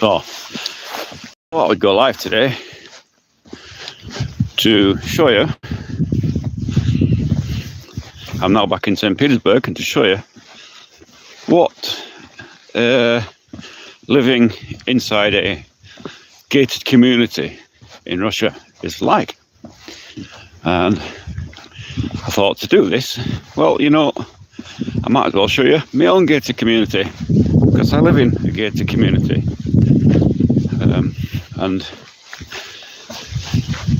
So, I thought I would go live today to show you. I'm now back in St. Petersburg, and to show you what living inside a gated community in Russia is like. And I thought, to do this, well, you know, I might as well show you my own gated community, because I live in a gated community. And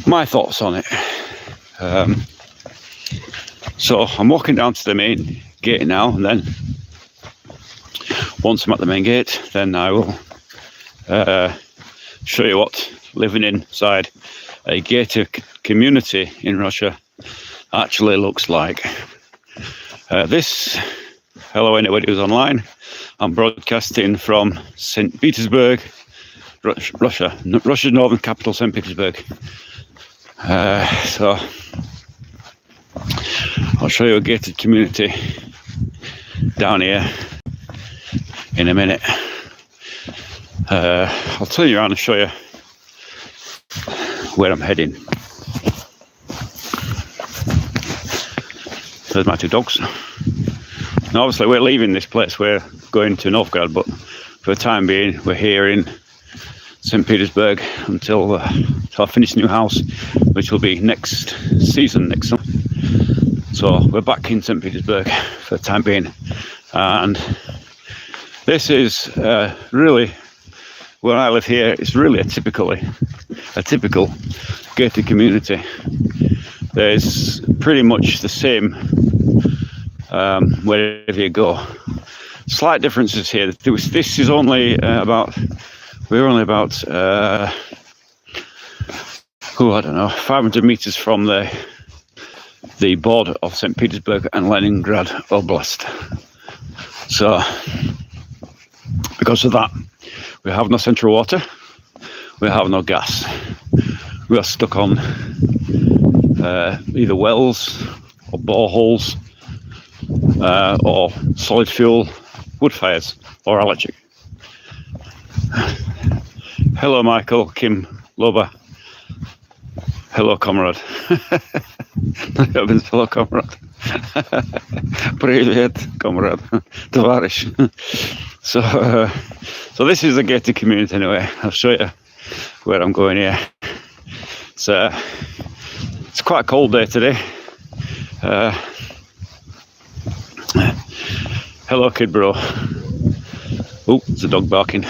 my thoughts on it. So I'm walking down to the main gate now, and then once I'm at the main gate, then I will show you what living inside a gated community in Russia actually looks like. Hello anybody who's online. I'm broadcasting from St. Petersburg, Russia, Russia's northern capital, St. Petersburg. So I'll show you a gated community down here in a minute. I'll turn you around and show you where I'm heading. There's my two dogs. Now obviously we're leaving this place, we're going to Novgorod, but for the time being we're here in St. Petersburg until I finish a new house, which will be next season, next summer. So we're back in St. Petersburg for the time being, and this is really, where I live here, is really a typical gated community. There's pretty much the same wherever you go. Slight differences here. This is only we're only about 500 meters from the border of St. Petersburg and Leningrad Oblast. So because of that, we have no central water, we have no gas. We are stuck on either wells or boreholes or solid fuel wood fires or electric. Hello Michael, Kim, Loba. Hello comrade. Hello comrade. Привет, comrade. Товарищ. So this is a gated community anyway. I'll show you where I'm going here. It's quite a cold day today. Hello kid bro. Oh, it's a dog barking.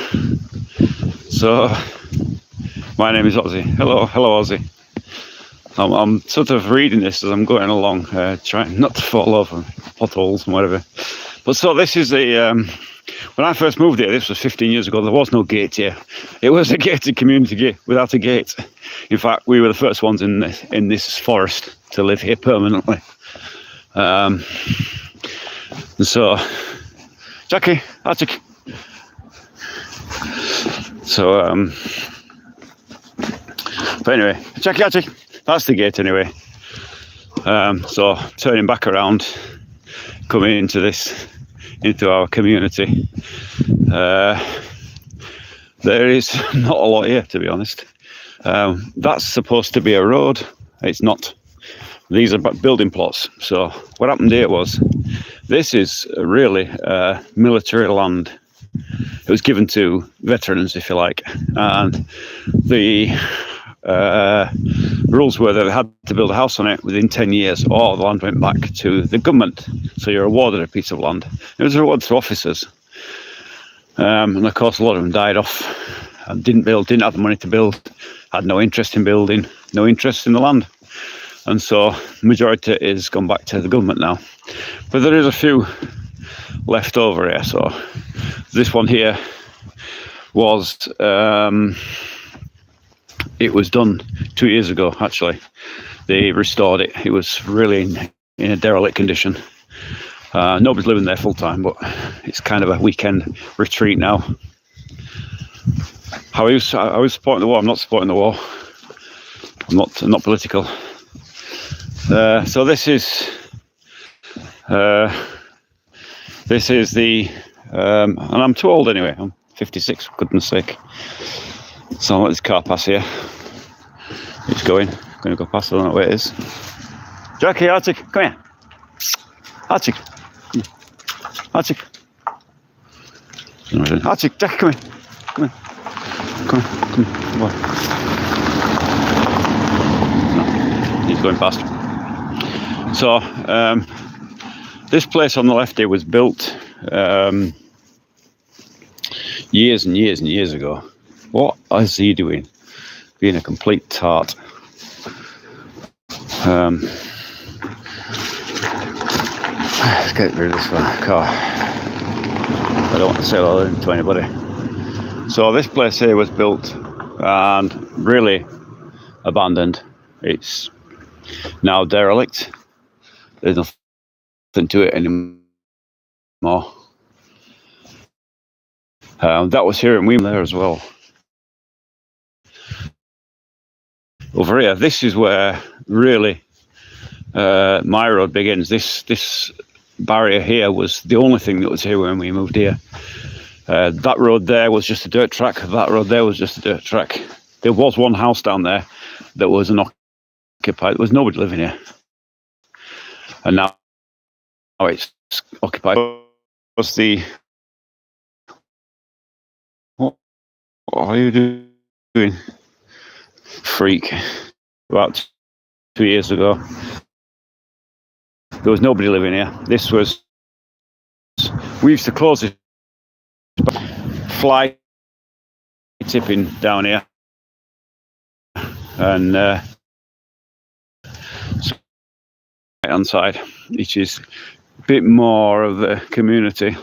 So my name is Ozzy. Hello Ozzy. I'm sort of reading this as I'm going along, trying not to fall over potholes and whatever. But so this is when I first moved here, this was 15 years ago, there was no gate here. It was a gated community without a gate. In fact, we were the first ones in this forest to live here permanently. So, Jackie, Archie. So, but anyway, Jackie, that's the gate anyway. So turning back around, coming into our community. There is not a lot here, to be honest. That's supposed to be a road. It's not. These are building plots. So what happened here was, this is really military land. It was given to veterans, if you like, and the rules were that they had to build a house on it within 10 years, or the land went back to the government. So you're awarded a piece of land. It was awarded to officers, and of course a lot of them died off and didn't have the money to build, had no interest in building, no interest in the land, and so the majority is gone back to the government now. But there is a few left over here. So this one here was it was done 2 years ago, actually. They restored it. It was really in a derelict condition. Nobody's living there full time, but it's kind of a weekend retreat now. I was supporting the war. I'm not supporting the war. I'm not political. So this is the and I'm too old anyway. 56, for goodness sake. So I'll let this car pass here. It's going to go past, I don't know where it is. Jackie, Arctic, come here. Arctic. Arctic. Arctic, Jackie, come here. Come here. Come on, come on. No, he's going past. So, this place on the left here was built years and years and years ago. What is he doing? Being a complete tart. Let's get rid of this car. I don't want to sell it to anybody. So this place here was built and really abandoned. It's now derelict. There's nothing to it anymore. That was here in Weem there as well. Over here, this is where really my road begins. This barrier here was the only thing that was here when we moved here. That road there was just a dirt track. That road there was just a dirt track. There was one house down there that was unoccupied. There was nobody living here. And now it's occupied. What's the... What are you doing? Freak. About 2 years ago. There was nobody living here. This was... We used to close this fly tipping down here. And right hand side, which is a bit more of the community.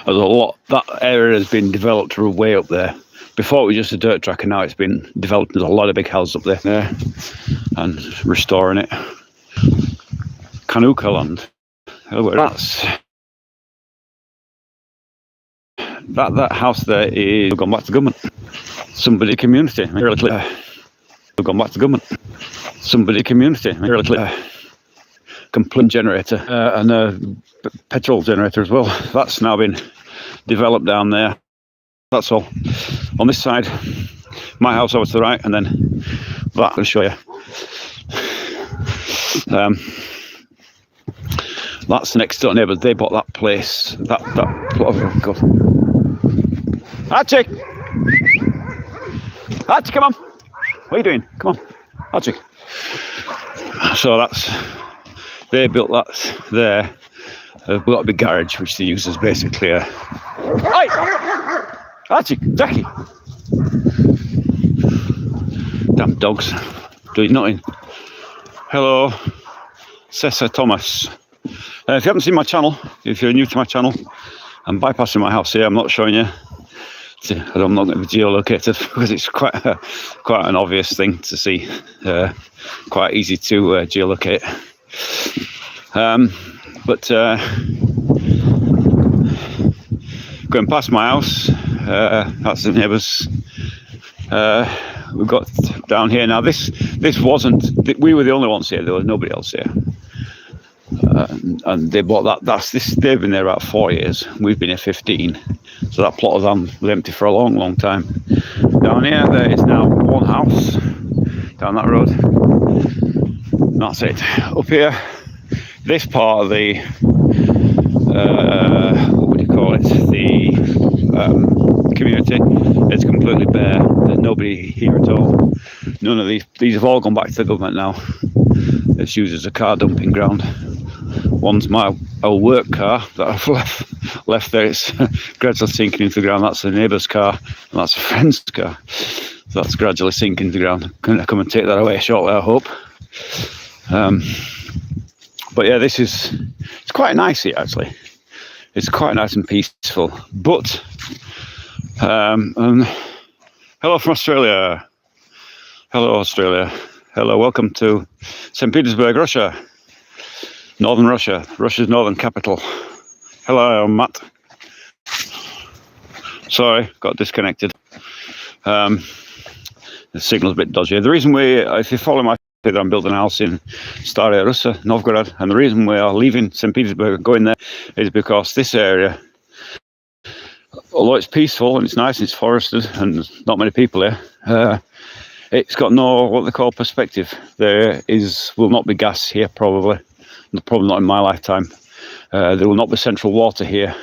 There's a lot, that area has been developed way up there. Before it was just a dirt track, and now it's been developed. There's a lot of big houses up there, and restoring it. Canuka land. That's that house there is gone back to government. Somebody community. Gone back to government. Somebody community. Complete generator and a petrol generator as well. That's now been developed down there. That's all. On this side, my house over to the right, and then that I'll show you. That's the next door neighbour. They bought that place. That plot of God. Archie! Archie, come on! What are you doing? Come on, Archie. So they built that there. They've got a big garage which they use as basically a... Hey! Archie, Jackie! Damn dogs. Doing nothing. Hello, Cessa Thomas. If you haven't seen my channel, if you're new to my channel, I'm bypassing my house here. I'm not showing you. I'm not going to be geolocated because it's quite an obvious thing to see. Quite easy to geolocate. But going past my house, that's the neighbours. We've got down here now. This wasn't. We were the only ones here. There was nobody else here. And they bought that. They've been there about 4 years. We've been here 15. So that plot of land was empty for a long, long time. Down here, there is now one house down that road. And that's it. Up here, this part of the what would you call it? The community is completely bare. There's nobody here at all. None of these have all gone back to the government now. It's used as a car dumping ground. One's my old work car that I've left there. It's gradually sinking into the ground. That's a neighbour's car, and that's a friend's car. So that's gradually sinking into the ground. I'm going to come and take that away shortly, I hope. But yeah, it's quite nice here actually. It's quite nice and peaceful. But hello from Australia. Hello Australia. Hello, welcome to St. Petersburg, Russia. Northern Russia, Russia's northern capital. Hello, I'm Matt. Sorry, got disconnected. The signal's a bit dodgy. The reason if you follow my that I'm building a house in Staraya Russa, Novgorod, and the reason we are leaving St. Petersburg and going there is because this area although it's peaceful and it's nice and it's forested and there's not many people here, it's got no what they call perspective. Will not be gas here probably not in my lifetime. There will not be central water here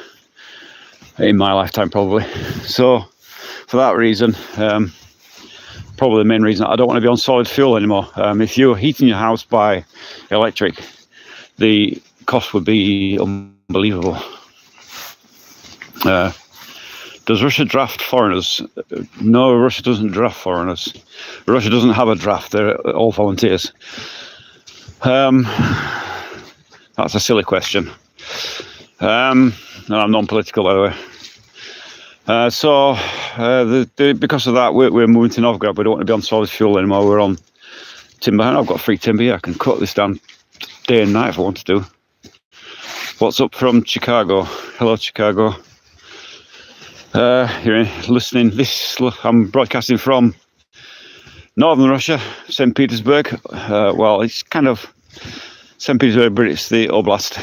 in my lifetime probably. So for that reason, probably the main reason, I don't want to be on solid fuel anymore. If you're heating your house by electric, the cost would be unbelievable. Does Russia draft foreigners? No, Russia doesn't draft foreigners. Russia doesn't have a draft. They're all volunteers. That's a silly question. And I'm non-political, by the way. Because of that, we're moving to Novgorod. We don't want to be on solid fuel anymore. We're on timber. And I've got free timber here. I can cut this down day and night if I want to do. What's up from Chicago? Hello, Chicago. You're listening. I'm broadcasting from northern Russia, St. Petersburg. Well, it's kind of St. Petersburg, but it's the oblast.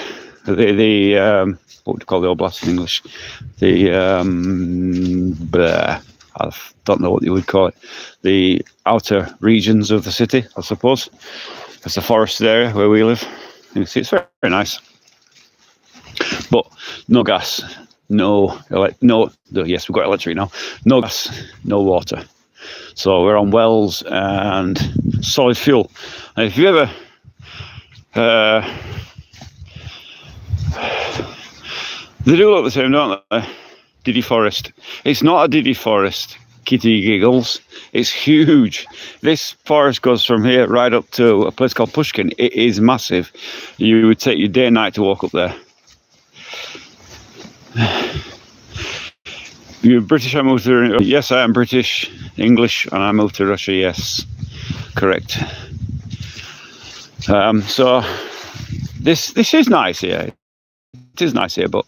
What would you call the oblast in English? I don't know what you would call it. The outer regions of the city, I suppose. It's a forested area where we live. You can see it's very, very nice. But no gas, yes, we've got electric now. No gas, no water. So we're on wells and solid fuel. And if you ever they do look the same, don't they? Diddy Forest. It's not a Diddy Forest, Kitty Giggles. It's huge. This forest goes from here right up to a place called Pushkin. It is massive. You would take your day and night to walk up there. You're British, I moved to... Yes, I am British, English, and I moved to Russia, yes. Correct. So, this is nice here. It is nice here, but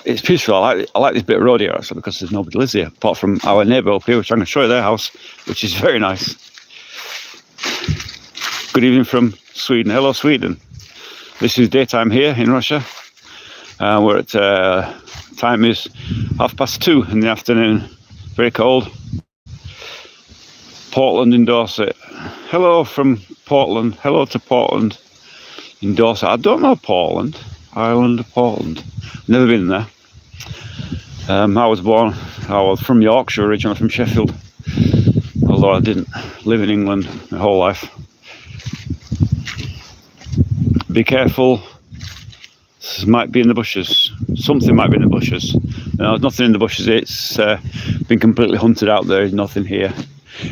it's peaceful. I like this bit of road here, actually, because there's nobody lives here, apart from our neighbour up here, which I'm going to show you their house, which is very nice. Good evening from Sweden. Hello, Sweden. This is daytime here in Russia. We're at... time is 2:30 in the afternoon. Very cold. Portland in Dorset. Hello from Portland. Hello to Portland in Dorset. I don't know Portland. Island of Portland. Never been there. I was from Yorkshire originally, from Sheffield. Although I didn't live in England my whole life. Be careful. This might be in the bushes. Something might be in the bushes. No, there's nothing in the bushes. It's been completely hunted out. There is nothing here.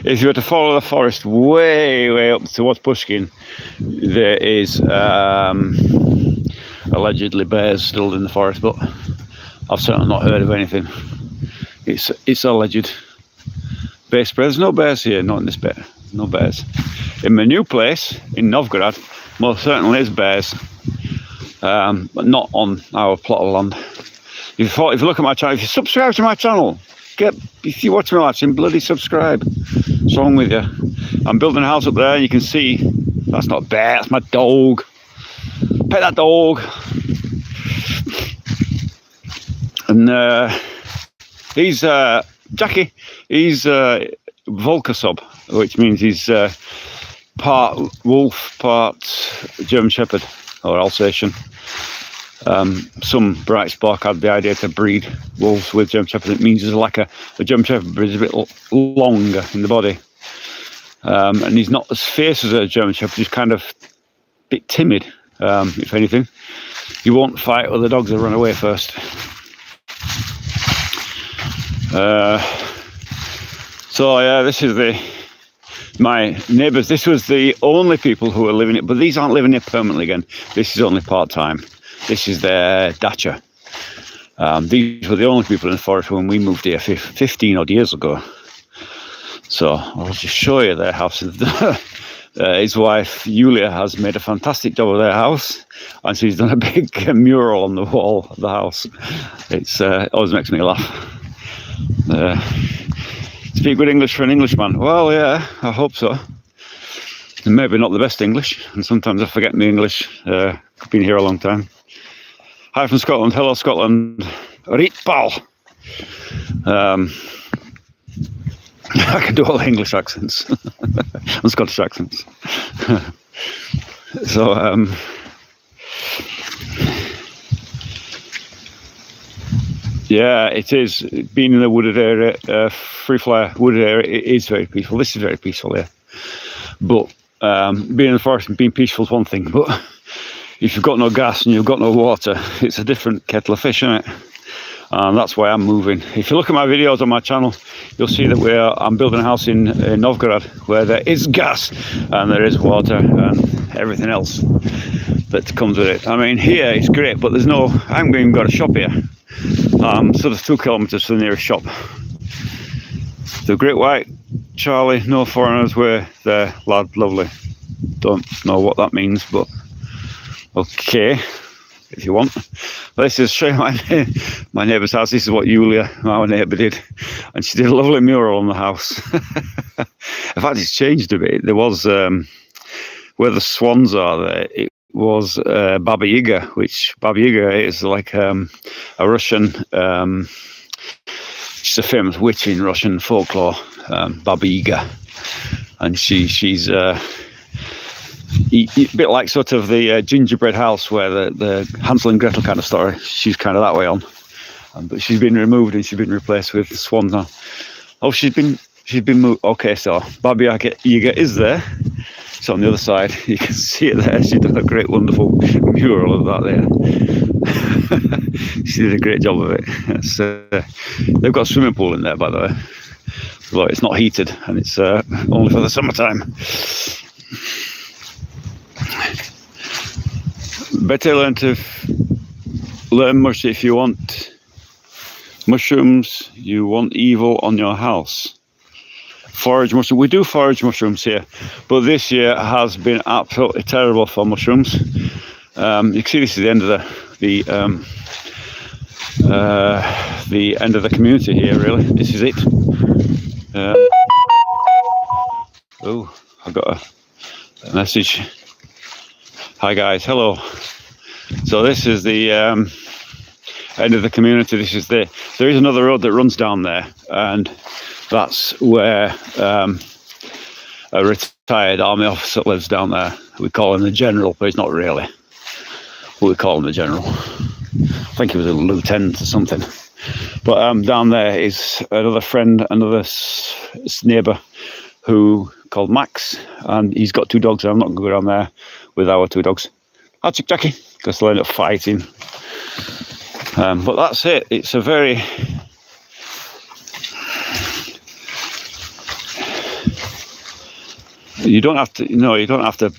If you were to follow the forest way, way up towards Pushkin, there is allegedly bears still in the forest, but I've certainly not heard of anything. It's alleged. Bear spray. There's no bears here, not in this bit. No bears. In my new place, in Novgorod, most certainly is bears. But not on our plot of land. If you look at my channel, if you subscribe to my channel, if you watch me watching, bloody subscribe. What's wrong with you? I'm building a house up there, and you can see that's not a bear, that's my dog. Pet that dog. And he's Jackie. He's Volkosob, which means he's part wolf, part German Shepherd or Alsatian. Some bright spark had the idea to breed wolves with German Shepherd. It means there's like a German Shepherd, but he's a bit longer in the body. And he's not as fierce as a German Shepherd. He's kind of a bit timid, if anything. He won't fight other dogs that run away first. So yeah, this is my neighbours. This was the only people who were living it, but these aren't living here permanently again. This is only part-time. This is their dacha. These were the only people in the forest when we moved here 15 odd years ago. So I'll just show you their house. His wife Yulia has made a fantastic job of their house, and she's done a big mural on the wall of the house. It always makes me laugh. Speak good English for an Englishman. Well, yeah, I hope so. And maybe not the best English, and sometimes I forget my English. I've been here a long time. Hi from Scotland. Hello, Scotland. Rietpal. I can do all the English accents and Scottish accents. So, yeah, it is. Being in a wooded area, free flyer wooded area, it is very peaceful. This is very peaceful, yeah. But being in the forest and being peaceful is one thing, but if you've got no gas and you've got no water, it's a different kettle of fish, isn't it? And that's why I'm moving. If you look at my videos on my channel, you'll see that I'm building a house in Novgorod where there is gas and there is water and everything else that comes with it. I mean, here it's great, but I haven't even got a shop here. Sort of 2 kilometres to the nearest shop. The Great White, Charlie, no foreigners were there, lad, lovely. Don't know what that means, but okay, if you want. This is show you my neighbour's house. This is what Yulia, my neighbour, did, and she did a lovely mural on the house. In fact, it's changed a bit. There was where the swans are there. It was Baba Yaga, which Baba Yaga is like a Russian. She's a famous witch in Russian folklore, Baba Yaga, and she's. A bit like sort of the gingerbread house where the Hansel and Gretel kind of story. She's kind of that way on, but she's been removed and she's been replaced with swans now. Oh, she's been moved. Okay, so Baba Yaga is there. It's on the other side. You can see it there. She's done a great, wonderful mural of that there. She did a great job of it. They've got a swimming pool in there, by the way. But it's not heated and it's only for the summertime. Better learn much if you want mushrooms, you want evil on your house. Forage mushrooms. We do forage mushrooms here, but this year has been absolutely terrible for mushrooms. You can see this is the end of the end of the community here. Really, this is it. Oh, I got a message. Hi guys, hello. So this is the end of the community. There is another road that runs down there, and that's where a retired army officer lives down there. We call him the General, but he's not really. We call him the General. I think he was a lieutenant or something. But down there is another friend, another neighbour who called Max, and he's got 2 dogs. I'm not going to go down there with our 2 dogs. I'll check Jackie, because they'll end up fighting. But that's it. It's a very... You don't have to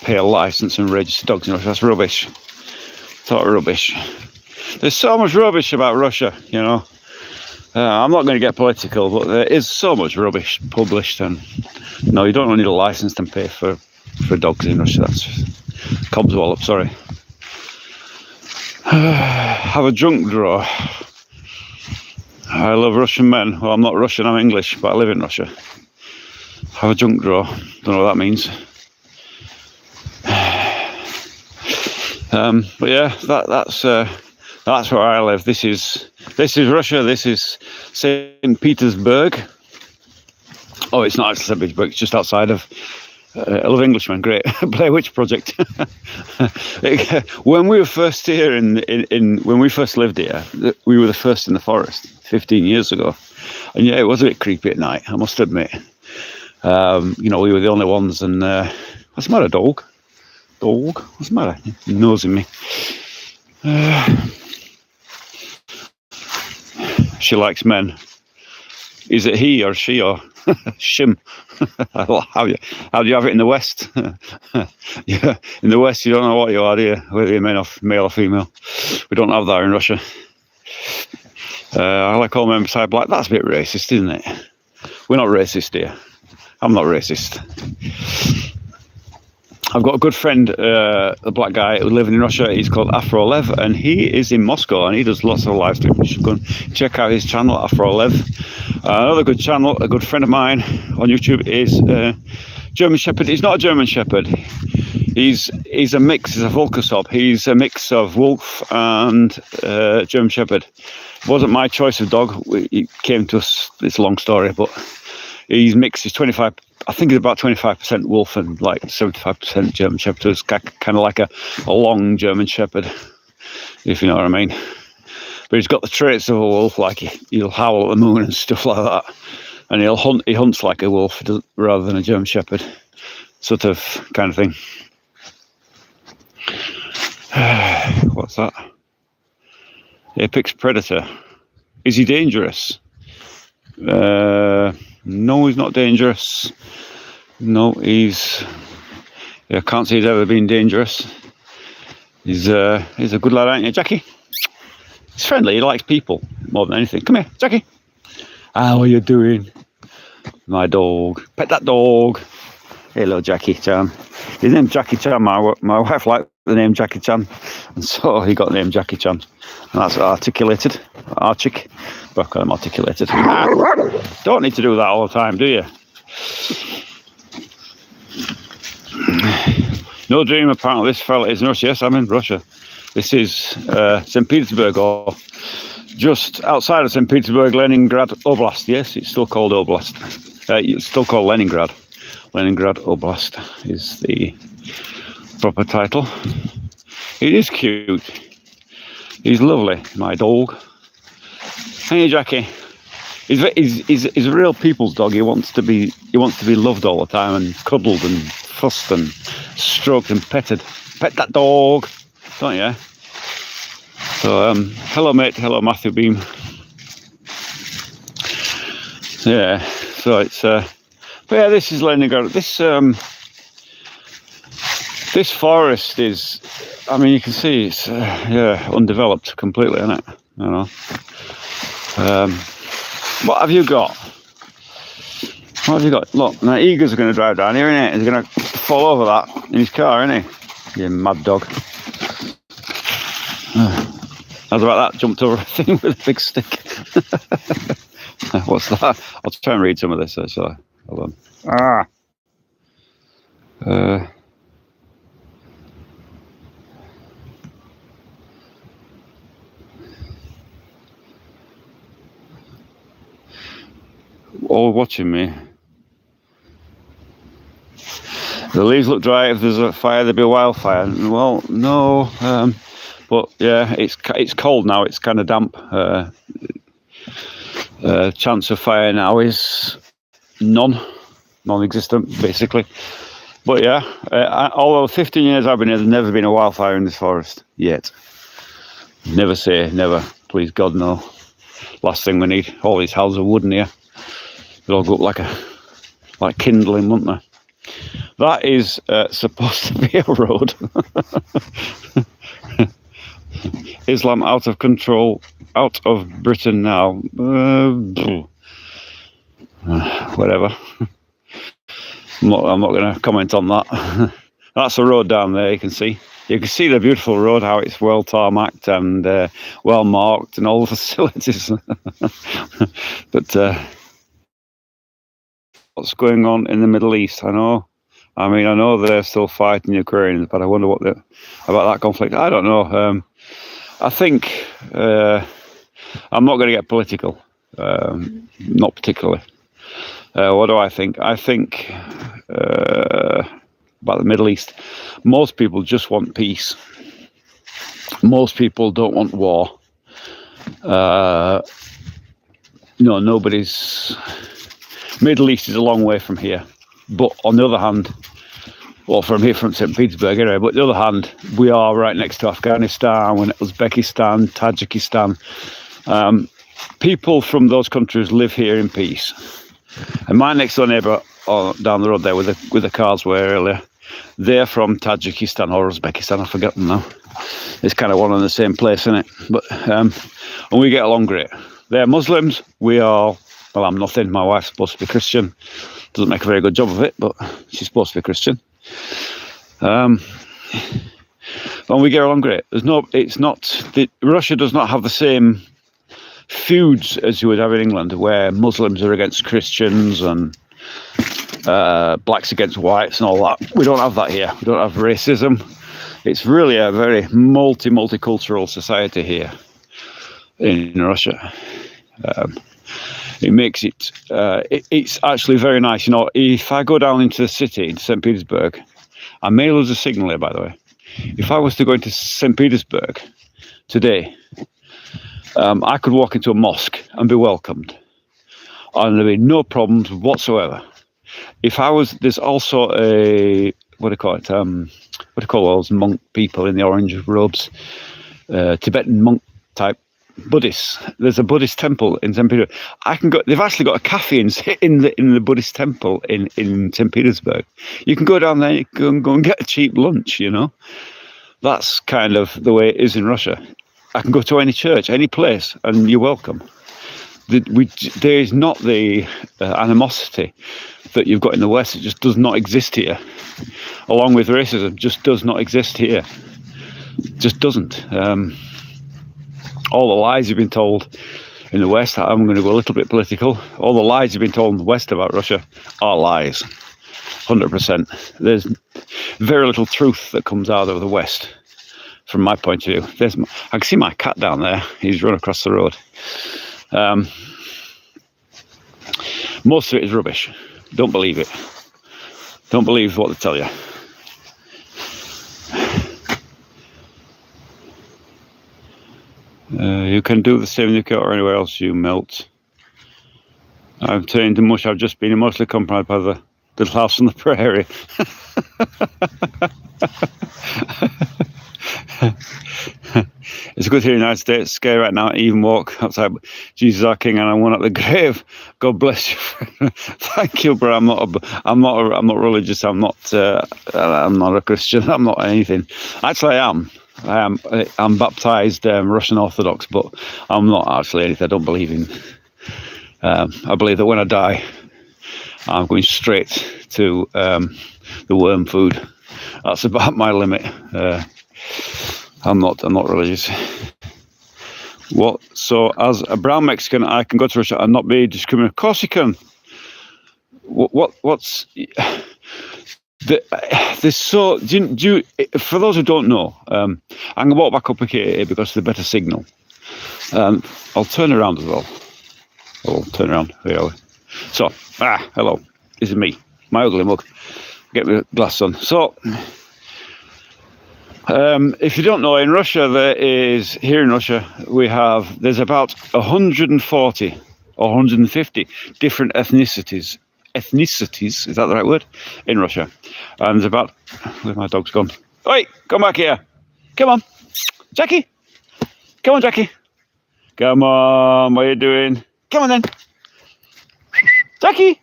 pay a license and register dogs. That's rubbish. Total rubbish. There's so much rubbish about Russia, I'm not going to get political, but there is so much rubbish published, and no, you don't need a license to pay for dogs in Russia. That's Cobb's Wallop, sorry. Have a junk drawer. I love Russian men. Well, I'm not Russian, I'm English, but I live in Russia. Have a junk drawer. Don't know what that means. But yeah, that's where I live. This is Russia. This is St. Petersburg. Oh, it's not actually St. Petersburg. It's just outside of. I love Englishmen. Great Blair Witch Project. When we were first here when we first lived here, we were the first in the forest 15 years ago, and yeah, it was a bit creepy at night, I must admit. We were the only ones, and what's the matter, dog? Dog? What's the matter? He's nosing me. She likes men. Is it he or she or shim? How do you have it in the West? Yeah, in the West you don't know what you are, do you? Whether you're male or female. We don't have that in Russia. I like all men beside black. That's a bit racist, isn't it? We're not racist here. I'm not racist. I've got a good friend, a black guy who lives in Russia. He's called Afro Lev, and he is in Moscow, and he does lots of live streams. You should go and check out his channel, Afro Lev. Another good channel, a good friend of mine on YouTube is German Shepherd. He's not a German Shepherd. He's a mix. He's a Volkosop. He's a mix of wolf and German Shepherd. It wasn't my choice of dog. It came to us. It's a long story, but he's mixed. He's 25. I think he's about 25% wolf and like 75% German Shepherd. It's kind of like a long German Shepherd, if you know what I mean. But he's got the traits of a wolf, like he'll howl at the moon and stuff like that. And he'll hunt. He hunts like a wolf rather than a German Shepherd, sort of kind of thing. What's that? Apex predator. Is he dangerous? No, he's not dangerous. No, I can't say he's ever been dangerous. He's a good lad, ain't you, Jackie? He's friendly. He likes people more than anything. Come here, Jackie. How are you doing? My dog. Pet that dog. Hello, Jackie Chan. His name's Jackie Chan. My wife liked the name Jackie Chan, and so he got the name Jackie Chan. And that's articulated. Archic. But I call him articulated. Don't need to do that all the time, do you? No dream, apparently. This fella is in Russia. Yes, I'm in Russia. This is St. Petersburg, or just outside of St. Petersburg, Leningrad Oblast. Yes, it's still called Oblast. It's still called Leningrad. Leningrad Oblast is the proper title. It is cute. He's lovely, my dog. Hey, Jackie. He's a real people's dog. He wants to be loved all the time and cuddled and fussed and stroked and petted. Pet that dog, don't you? So hello mate, hello Matthew Beam. Yeah, so it's but yeah, this is Leningrad. This forest is, I mean, you can see it's undeveloped completely, isn't it? You know. What have you got? What have you got? Look, now Eagles are going to drive down here, innit? He's going to fall over that in his car, isn't he? You mad dog. How's about that? Jumped over a thing with a big stick. What's that? I'll try and read some of this, actually. Hold on. All watching me. The leaves look dry. If there's a fire, there'll be a wildfire. Well, no. But yeah, it's cold now. It's kind of damp. Chance of fire now is non-existent, basically. But yeah, although 15 years I've been here, there's never been a wildfire in this forest yet. Never say never. Please God, no. Last thing we need. All these houses are wooden here. They'll all go up like kindling, won't they? That is supposed to be a road. Islam out of control, out of Britain now. Whatever. I'm not going to comment on that. That's a road down there. You can see the beautiful road, how it's well tarmacked and well marked, and all the facilities. But what's going on in the Middle East? I know they're still fighting Ukraine, but I wonder about that conflict. I don't know. I think I'm not going to get political, not particularly. What do I think? I think about the Middle East, most people just want peace. Most people don't want war. Nobody's. Middle East is a long way from here, but on the other hand, well, from St. Petersburg anyway, but on the other hand, we are right next to Afghanistan, Uzbekistan, Tajikistan. People from those countries live here in peace. And my next door neighbour down the road there, with the cars were earlier, they're from Tajikistan or Uzbekistan, I've forgotten now. It's kind of one and the same place, isn't it? But and we get along great. They're Muslims, we are. Well, I'm nothing. My wife's supposed to be Christian. Doesn't make a very good job of it, but she's supposed to be Christian. And we get along great. Russia does not have the same feuds as you would have in England, where Muslims are against Christians and blacks against whites and all that. We don't have that here. We don't have racism. It's really a very multicultural society here. in Russia. Um, it makes it's actually very nice. You know, if I go down into the city in St. Petersburg, I may lose a signal here, by the way. If I was to go into St. Petersburg today, I could walk into a mosque and be welcomed, and there'd be no problems whatsoever. If I was, there's also a, what do you call it? What do you call those monk people in the orange robes? Tibetan monk type Buddhists. There's a Buddhist temple in St. Petersburg. I can go. They've actually got a cafe in the Buddhist temple in St. Petersburg. You can go down there. You can go and get a cheap lunch. You know, that's kind of the way it is in Russia. I can go to any church, any place, and you're welcome. There is not the animosity that you've got in the West. It just does not exist here. Along with racism, just does not exist here. Just doesn't. All the lies you've been told in the West, I'm going to go a little bit political, all the lies you've been told in the West about Russia are lies. 100%. There's very little truth that comes out of the West, from my point of view. I can see my cat down there. He's run across the road. Most of it is rubbish. Don't believe it. Don't believe what they tell you. You can do the same in the UK or anywhere else you melt. I've turned to mush. I've just been emotionally compromised by the little house on the prairie. It's good here in the United States. Scary right now. Even walk outside. Jesus our King, and I won at the grave. God bless you. Thank you, bro. I'm not religious. I'm not a Christian. I'm not anything. Actually, I am. I'm baptized Russian Orthodox, but I'm not actually anything. I don't believe in. I believe that when I die, I'm going straight to the worm food. That's about my limit. I'm not religious. What? So as a brown Mexican, I can go to Russia and not be discriminated? Of course you can. What's there's so do you, for those who don't know, I'm gonna walk back up here because of the better signal. I'll turn around as well. I'll turn around. Here we go. So hello, this is me, my ugly mug. Get my glass on. So if you don't know, in Russia here in Russia there's about 140 or 150 different ethnicities, is that the right word, in Russia? And there's about, where's my dog's gone? Oi, come back here. Come on, Jackie. Come on, Jackie. Come on, what are you doing? Come on then. Jackie.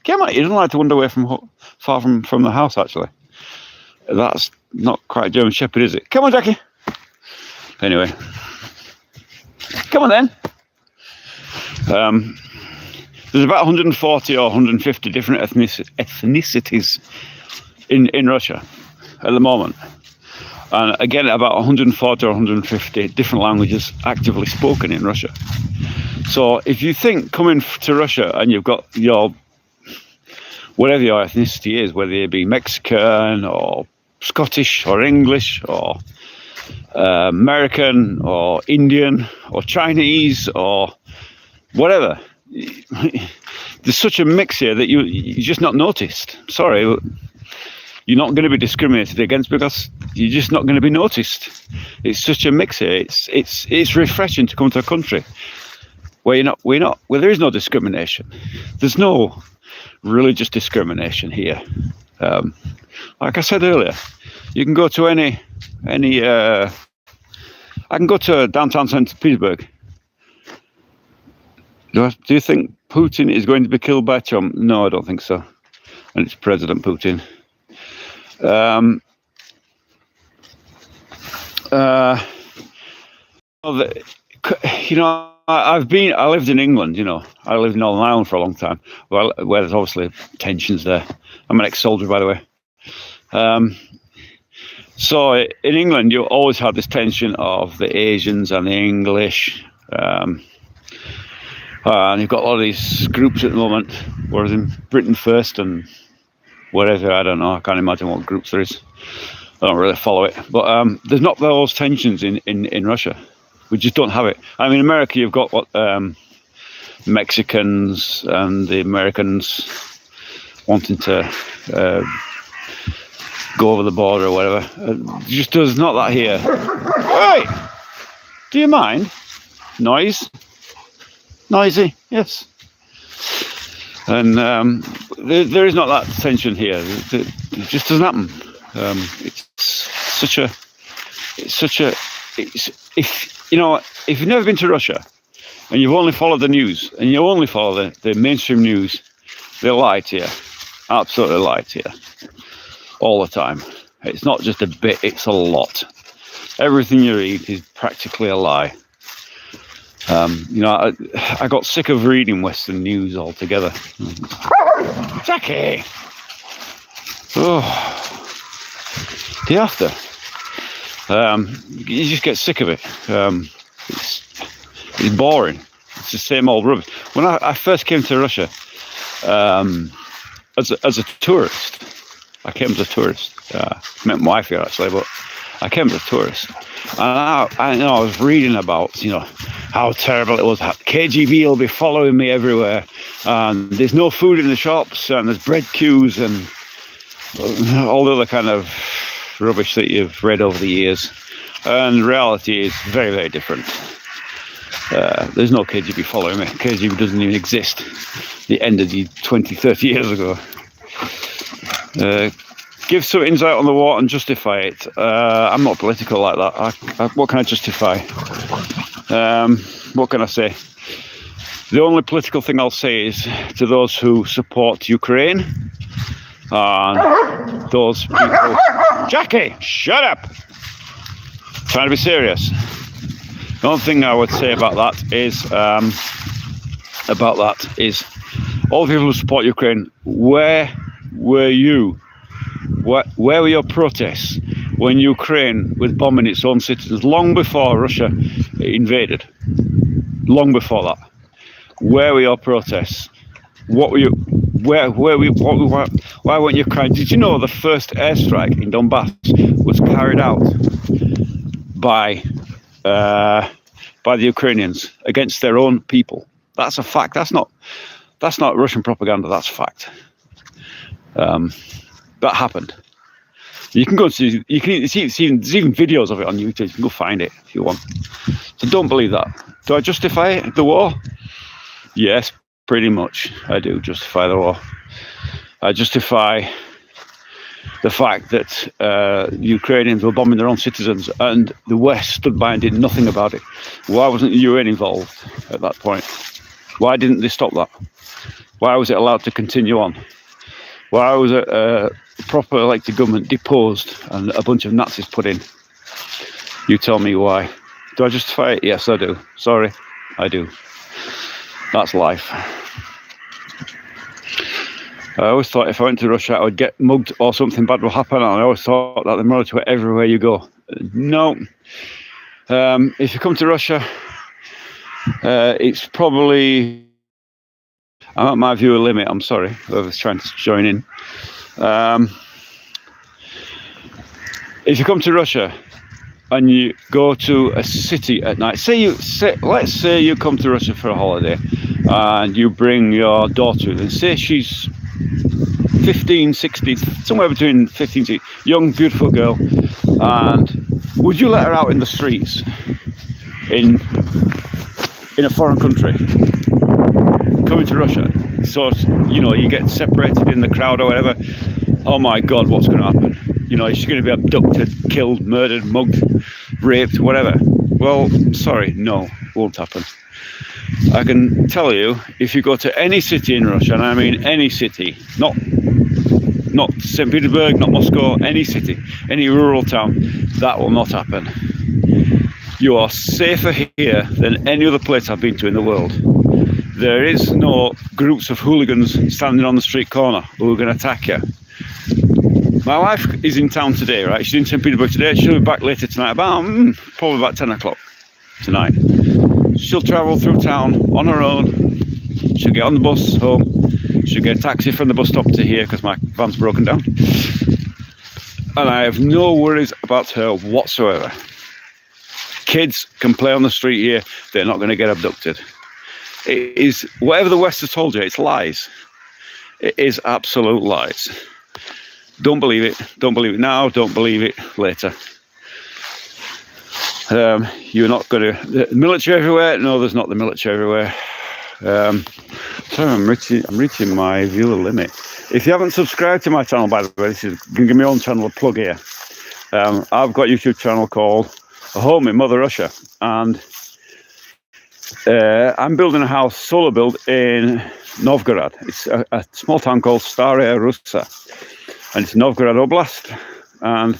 Come on. He doesn't like to wander away far from the house, actually. That's not quite German Shepherd, is it? Come on, Jackie. Anyway. Come on then. There's about 140 or 150 different ethnicities in Russia at the moment. And again, about 140 or 150 different languages actively spoken in Russia. So if you think coming to Russia and you've got your, whatever your ethnicity is, whether it be Mexican or Scottish or English or American or Indian or Chinese or whatever, there's such a mix here that you're just not noticed. Sorry, you're not going to be discriminated against because you're just not going to be noticed. It's such a mix here. It's refreshing to come to a country where there is no discrimination. There's no religious discrimination here. Like I said earlier, you can go to any. I can go to downtown St. Petersburg. Do you think Putin is going to be killed by Trump? No, I don't think so. And it's President Putin. I lived in England, I lived in Northern Ireland for a long time, where there's obviously tensions there. I'm an ex-soldier, by the way. So in England, you always had this tension of the Asians and the English. And you've got a lot of these groups at the moment, whereas in Britain First and whatever, I don't know, I can't imagine what groups there is. I don't really follow it. But there's not those tensions in Russia. We just don't have it. I mean, America, you've got what Mexicans and the Americans wanting to go over the border or whatever. Just there's not that here. Hey, do you mind? Noisy, yes. And there is not that tension here. It just doesn't happen. If you've never been to Russia and you've only followed the news and you only follow the mainstream news, they lie to you, absolutely lie to you, all the time. It's not just a bit; it's a lot. Everything you read is practically a lie. I got sick of reading Western news altogether. Jackie! Oh, do you have to? You just get sick of it. It's boring. It's the same old rubbish. When I first came to Russia, as a tourist, I came as a tourist. Met my wife here actually, but I came as a tourist. And I was reading about, how terrible it was. KGB will be following me everywhere. And there's no food in the shops, and there's bread queues, and all the other kind of rubbish that you've read over the years. And reality is very, very different. There's no KGB following me. KGB doesn't even exist. It ended 20, 30 years ago. Give some insight on the war and justify it. I'm not political like that. What can I justify? What can I say? The only political thing I'll say is to those who support Ukraine and those people. Jackie, shut up! Trying to be serious. The only thing I would say about that is all the people who support Ukraine. Where were you? Where were your protests when Ukraine was bombing its own citizens long before Russia invaded? Long before that, where were your protests? What were you? Why weren't you crying? Did you know the first airstrike in Donbass was carried out by the Ukrainians against their own people? That's a fact. That's not Russian propaganda. That's fact. That happened. You can go see. You can see. There's even videos of it on YouTube. You can go find it if you want. So don't believe that. Do I justify the war? Yes, pretty much. I do justify the war. I justify the fact that Ukrainians were bombing their own citizens, and the West stood by and did nothing about it. Why wasn't the UN involved at that point? Why didn't they stop that? Why was it allowed to continue on? Why was a proper elected government deposed and a bunch of Nazis put in? You tell me why. Do I justify it? Yes, I do. Sorry, I do. That's life. I always thought if I went to Russia, I would get mugged or something bad will happen. And I always thought that the military were everywhere you go. No. If you come to Russia, it's probably... I'm at my viewer limit. I'm sorry, whoever's trying to join in. If you come to Russia and you go to a city at night, let's say you come to Russia for a holiday and you bring your daughter, and say she's 15, 16, somewhere between 15 to young, beautiful girl, and would you let her out in the streets in a foreign country? Coming to Russia, so you get separated in the crowd or whatever. Oh my God, what's going to happen? Is she going to be abducted, killed, murdered, mugged, raped, whatever? Well, sorry, no, won't happen. I can tell you, if you go to any city in Russia, and I mean any city, not St. Petersburg, not Moscow, any city, any rural town, that will not happen. You are safer here than any other place I've been to in the world. There is no groups of hooligans standing on the street corner who are going to attack you. My wife is in town today, right? She's in St. Petersburg today. She'll be back later tonight, probably about 10 o'clock tonight. She'll travel through town on her own. She'll get on the bus home. She'll get a taxi from the bus stop to here because my van's broken down. And I have no worries about her whatsoever. Kids can play on the street here. They're not going to get abducted. It is, whatever the West has told you, it's lies. It is absolute lies. Don't believe it. Don't believe it now. Don't believe it later. You're not going to... The military everywhere? No, there's not the military everywhere. Sorry, I'm reaching my viewer limit. If you haven't subscribed to my channel, by the way, this is going to give my own channel a plug here. I've got a YouTube channel called A Home in Mother Russia, and I'm building a house, solar build, in Novgorod. It's a small town called Staraya Russa, and it's Novgorod Oblast. And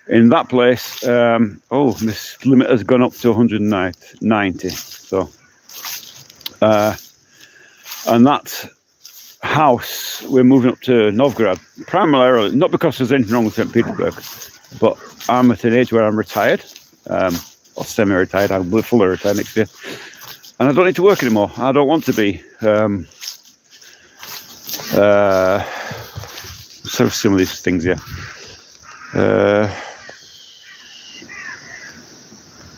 in that place, this limit has gone up to 190. So, and that house, we're moving up to Novgorod, primarily, not because there's anything wrong with St. Petersburg, but I'm at an age where I'm retired, or semi-retired. I'll be fully retired next year. And I don't need to work anymore. I don't want to be. So some of these things, yeah.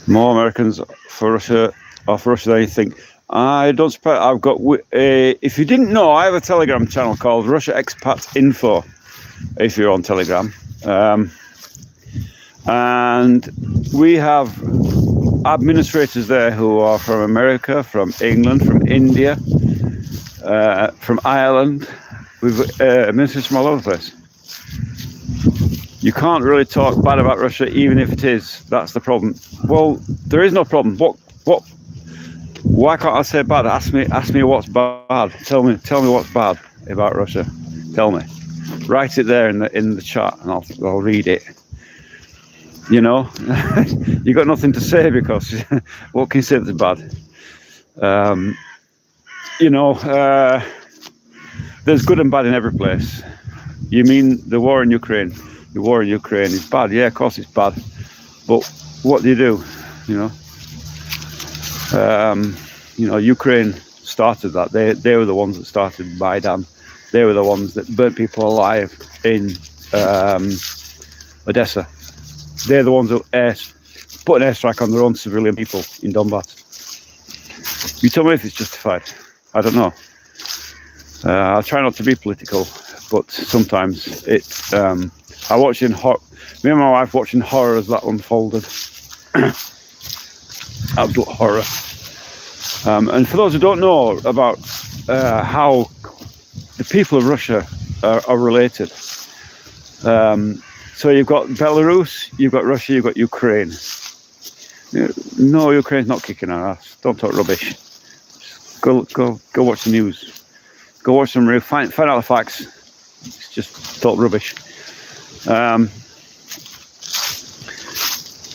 More Americans for Russia, or for Russia than you think. I don't suppose I've got. If you didn't know, I have a Telegram channel called Russia Expat Info. If you're on Telegram, and we have administrators there who are from America, from England, from India, from Ireland. We've administrators from all over the place. You can't really talk bad about Russia, even if it is. That's the problem. Well, there is no problem. What? Why can't I say bad? Ask me what's bad. Tell me what's bad about Russia. Tell me. Write it there in the chat, and I'll read it. You know, you got nothing to say, because what can you say that's bad? There's good and bad in every place. You mean the war in Ukraine? The war in Ukraine is bad. Yeah, of course it's bad. But what do? Ukraine started that. They were the ones that started Maidan. They were the ones that burnt people alive in Odessa. They're the ones who put an airstrike on their own civilian people in Donbass. You tell me if it's justified. I don't know. I'll try not to be political, but sometimes it's. Me and my wife watching horror as that unfolded. Absolute horror. And for those who don't know about how the people of Russia are related, so you've got Belarus, you've got Russia, you've got Ukraine. No, Ukraine's not kicking our ass. Don't talk rubbish. Go watch the news. Go watch some real. Find out the facts. It's just talk rubbish.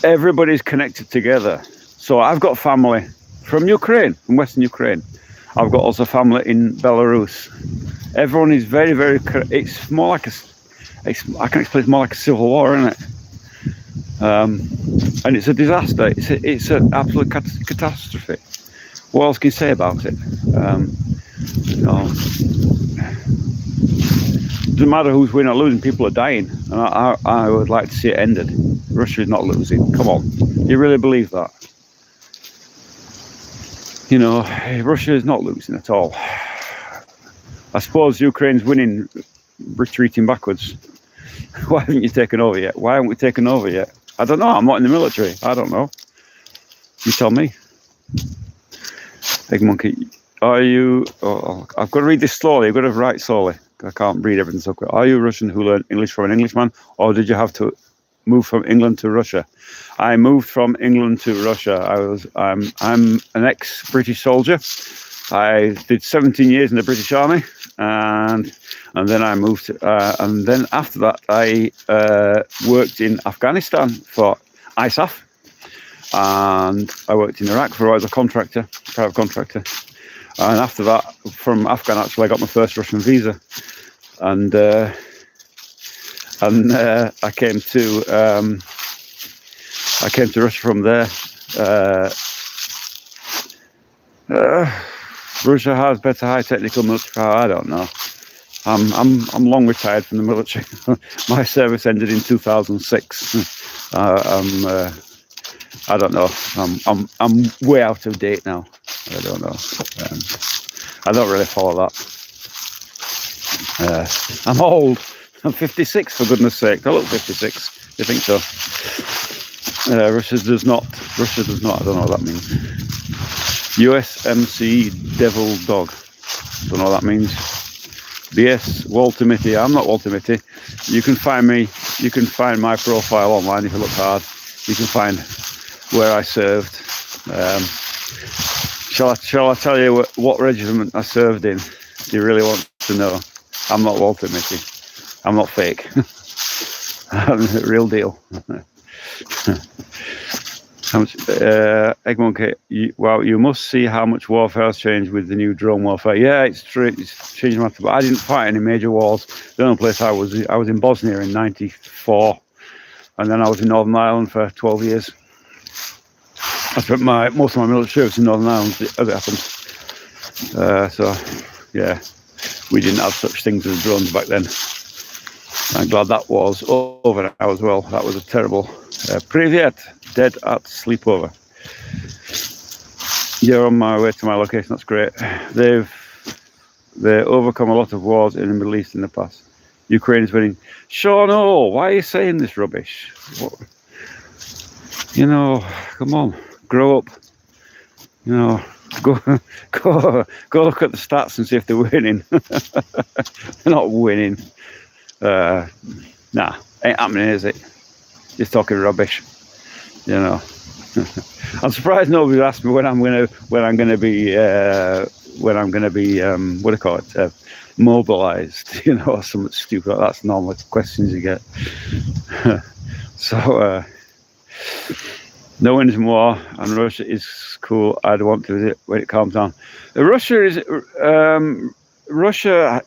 Everybody's connected together. So I've got family from Ukraine, from Western Ukraine. I've got also family in Belarus. Everyone is very, very. It's more like I can explain. It's more like a civil war, isn't it? And it's a disaster. It's an absolute catastrophe. What else can you say about it? Doesn't matter who's winning or losing. People are dying, and I would like to see it ended. Russia is not losing. Come on, you really believe that? Russia is not losing at all. I suppose Ukraine's winning, retreating backwards. Why haven't you taken over yet? Why haven't we taken over yet? I don't know. I'm not in the military. I don't know. You tell me. Big monkey. Are you... Oh, I've got to read this slowly. I've got to write slowly. I can't read everything so quick. Are you Russian who learned English from an Englishman, or did you have to move from England to Russia? I moved from England to Russia. I'm an ex-British soldier. I did 17 years in the British Army, and then I moved. And then after that, I worked in Afghanistan for ISAF, and I worked in Iraq for as a contractor, private contractor. And after that, from Afghan, actually, I got my first Russian visa, and I came to Russia from there. Russia has better high technical military power. I don't know. I'm long retired from the military. My service ended in 2006. I don't know. I'm way out of date now. I don't know. I don't really follow that. I'm old. I'm 56, for goodness sake. I look 56. You think so? Russia does not. I don't know what that means. USMC Devil Dog. Don't know what that means. BS Walter Mitty. I'm not Walter Mitty. You can find me. You can find my profile online if you look hard. You can find where I served. Shall I tell you what regiment I served in? Do you really want to know? I'm not Walter Mitty. I'm not fake. I'm the real deal. Egg Monkey, wow, you must see how much warfare has changed with the new drone warfare. Yeah, it's true. It's changed matter. But I didn't fight any major wars. The only place I was in Bosnia in '94, and then I was in Northern Ireland for 12 years. I spent most of my military service in Northern Ireland as it happened. So, yeah, we didn't have such things as drones back then. I'm glad that was over now as well. That was a terrible. Privyet, dead at sleepover. You're on my way to my location. That's great. They overcome a lot of wars in the Middle East in the past. Ukraine is winning. Sean, no, why are you saying this rubbish? What? You know, come on, grow up. You know, go look at the stats and see if they're winning. They're not winning. Nah, ain't happening, is it? Just talking rubbish. You know. I'm surprised nobody asked me when I'm gonna be what do you call it? Mobilized, you know, or something stupid. That's normal questions you get. So no end in war, and Russia is cool. I'd want to visit when it calms down. Russia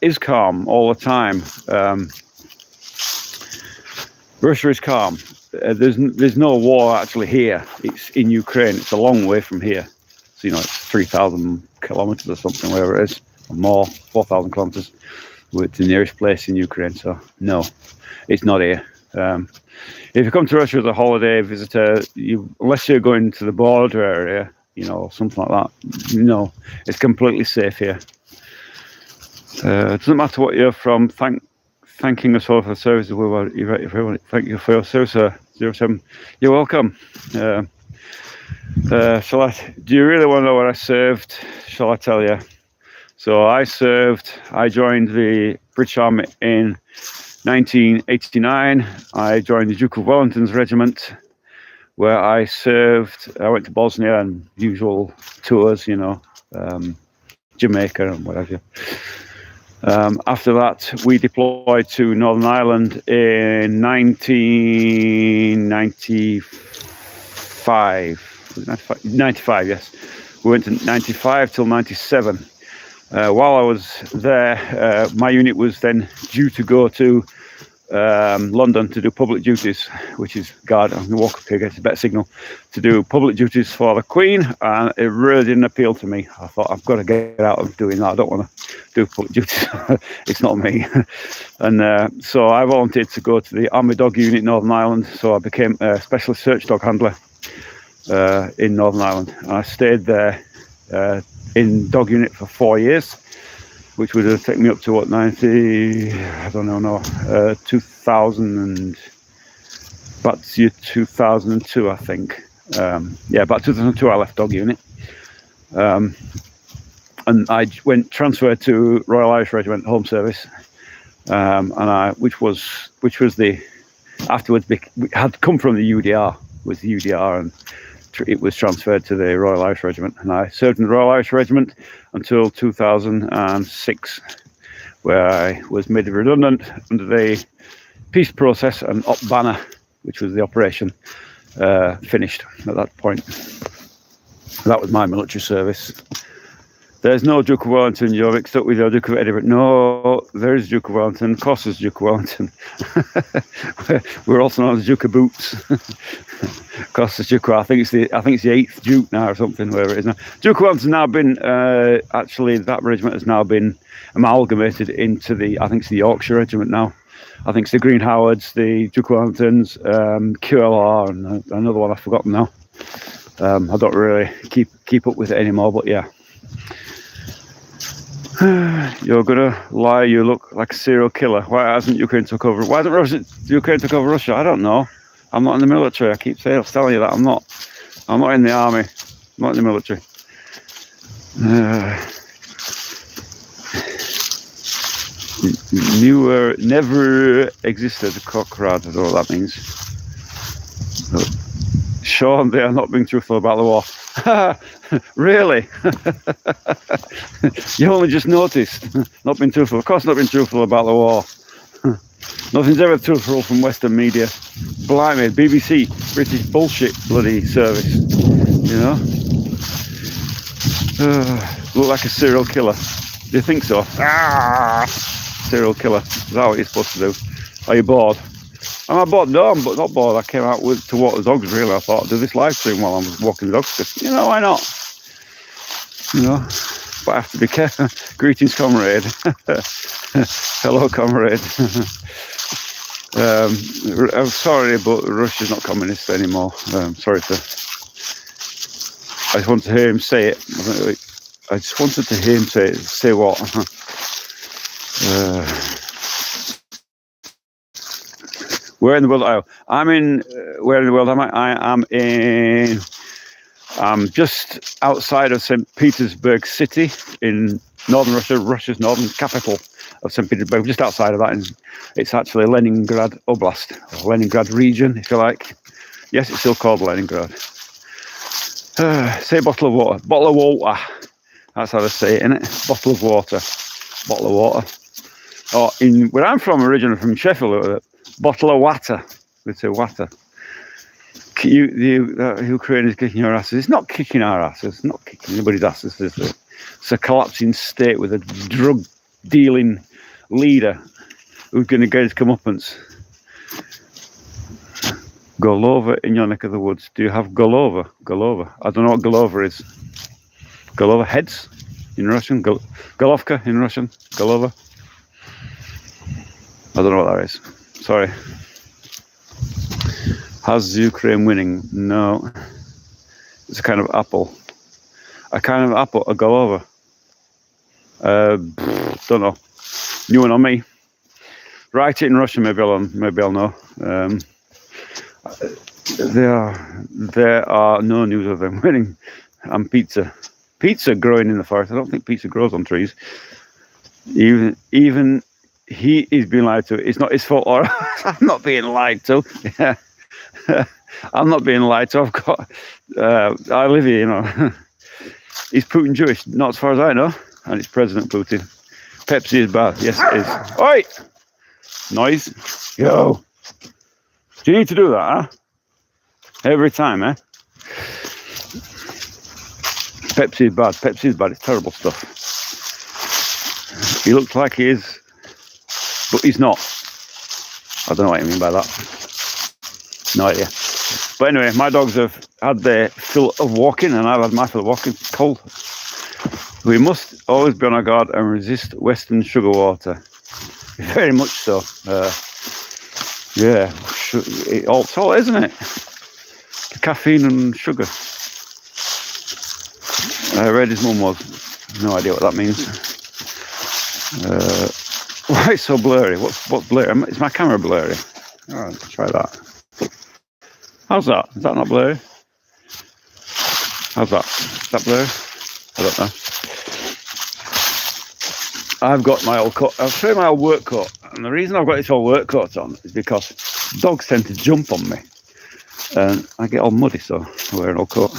is calm all the time. Russia is calm. There's no war actually here. It's in Ukraine. It's a long way from here. So, you know, it's 3,000 kilometers or something, whatever it is, or more, 4,000 kilometers. It's the nearest place in Ukraine. So, no, it's not here. If you come to Russia as a holiday visitor, unless you're going to the border area, you know, something like that, no, it's completely safe here. It doesn't matter what you're from. Thanking us all for the service. Thank you for your service, 07. You're welcome. Do you really want to know where I served? Shall I tell you? So I joined the British Army in 1989. I joined the Duke of Wellington's regiment, where I served. I went to Bosnia and usual tours, you know, Jamaica and whatever. After that, we deployed to Northern Ireland in 1995. 95, yes. We went to 95 till 97. While I was there, my unit was then due to go to London to do public duties, which is guard. I'm going to walk up here, get a better signal, to do public duties for the Queen, and it really didn't appeal to me. I thought, I've got to get out of doing that. I don't want to do public duties. It's not me. And so I volunteered to go to the Army Dog Unit in Northern Ireland. So I became a specialist search dog handler in Northern Ireland, and I stayed there in dog unit for 4 years, which would have taken me up to what, 2000 and about 2002, I think. About 2002 I left dog unit, and I transferred to Royal Irish Regiment Home Service, which was the afterwards had come from the UDR, and it was transferred to the Royal Irish Regiment, and I served in the Royal Irish Regiment until 2006, where I was made redundant under the peace process, and Op Banner, which was the operation, finished at that point. That was my military service. There's no Duke of Wellington. You're mixed up with your Duke of Edinburgh. No, there is Duke of Wellington. Of course, there's Duke of Wellington. We're also known as Duke of Boots. Of course, there's Duke. I think it's the 8th Duke now, or something. Wherever it is now. Duke of Wellington's now been actually, that regiment has now been amalgamated into I think it's the Yorkshire Regiment now. I think it's the Green Howards, the Duke of Wellingtons, QLR, and another one I've forgotten now. I don't really keep up with it anymore, but yeah. You're gonna lie, you look like a serial killer. Why hasn't Ukraine took over? Why hasn't Ukraine took over Russia? I don't know. I'm not in the military. I keep telling you that I'm not in the army. I'm not in the military. Never existed. Cockrad, I don't know what that means. Sean, they are not being truthful about the war. Really? You only just noticed. Not being truthful. Of course, not being truthful about the war. Nothing's ever truthful from Western media. Blimey, BBC, British bullshit bloody service. You know? Look like a serial killer. Do you think so? Serial killer. Is that what you're supposed to do? Are you bored? Am I bored? No, I'm not bored. I came out to walk the dogs, really. I thought I'd do this live stream while I'm walking the dogs. You know, why not? You know, but I have to be careful. Greetings, comrade. Hello, comrade. I'm sorry, but Russia's not communist anymore. Sorry to... I just wanted to hear him say it. I just wanted to hear him say it. Say what? Where in the world are you? I'm in... where in the world am I? I am in... just outside of St. Petersburg City in northern Russia, Russia's northern capital of St. Petersburg, just outside of that. And it's actually Leningrad Oblast, or Leningrad region, if you like. Yes, it's still called Leningrad. Say bottle of water. Bottle of water. That's how they say it, innit? Bottle of water. Bottle of water. Or where I'm from, originally from Sheffield, bottle of water. We say water. Ukraine is kicking our asses. It's not kicking our asses. It's not kicking anybody's asses. It's a collapsing state with a drug-dealing leader who's going to get his comeuppance. Golova in your neck of the woods. Do you have Golova? Golova. I don't know what Golova is. Golova, heads in Russian. Golovka in Russian. Golova. I don't know what that is. Sorry. How's Ukraine winning? No. It's a kind of apple. A kind of apple, a Golova. Don't know. New one on me. Write it in Russian, maybe I'll know. There are no news of them winning. And pizza growing in the forest. I don't think pizza grows on trees. Even he is being lied to. It's not his fault, or I'm not being lied to. Yeah. I'm not being lied to. I've got. I live here, you know. Is Putin Jewish? Not as far as I know. And it's President Putin. Pepsi is bad. Yes, it is. Oi! Noise. Yo. Do you need to do that, huh? Every time, eh? Pepsi is bad. Pepsi is bad. It's terrible stuff. He looks like he is, but he's not. I don't know what you mean by that. No idea. But anyway, my dogs have had their fill of walking, and I've had my fill of walking. It's cold. We must always be on our guard and resist Western sugar water. Very much so. Yeah, it's all, isn't it? The caffeine and sugar. Red his mum was. No idea what that means. Why it's so blurry? What's blurry? Is my camera blurry? All right, let's try that. How's that? Is that not blurry? How's that? Is that blurry? I don't know. I've got my old coat. I'll show you my old work coat. And the reason I've got this old work coat on is because dogs tend to jump on me. And I get all muddy, so I wear an old coat.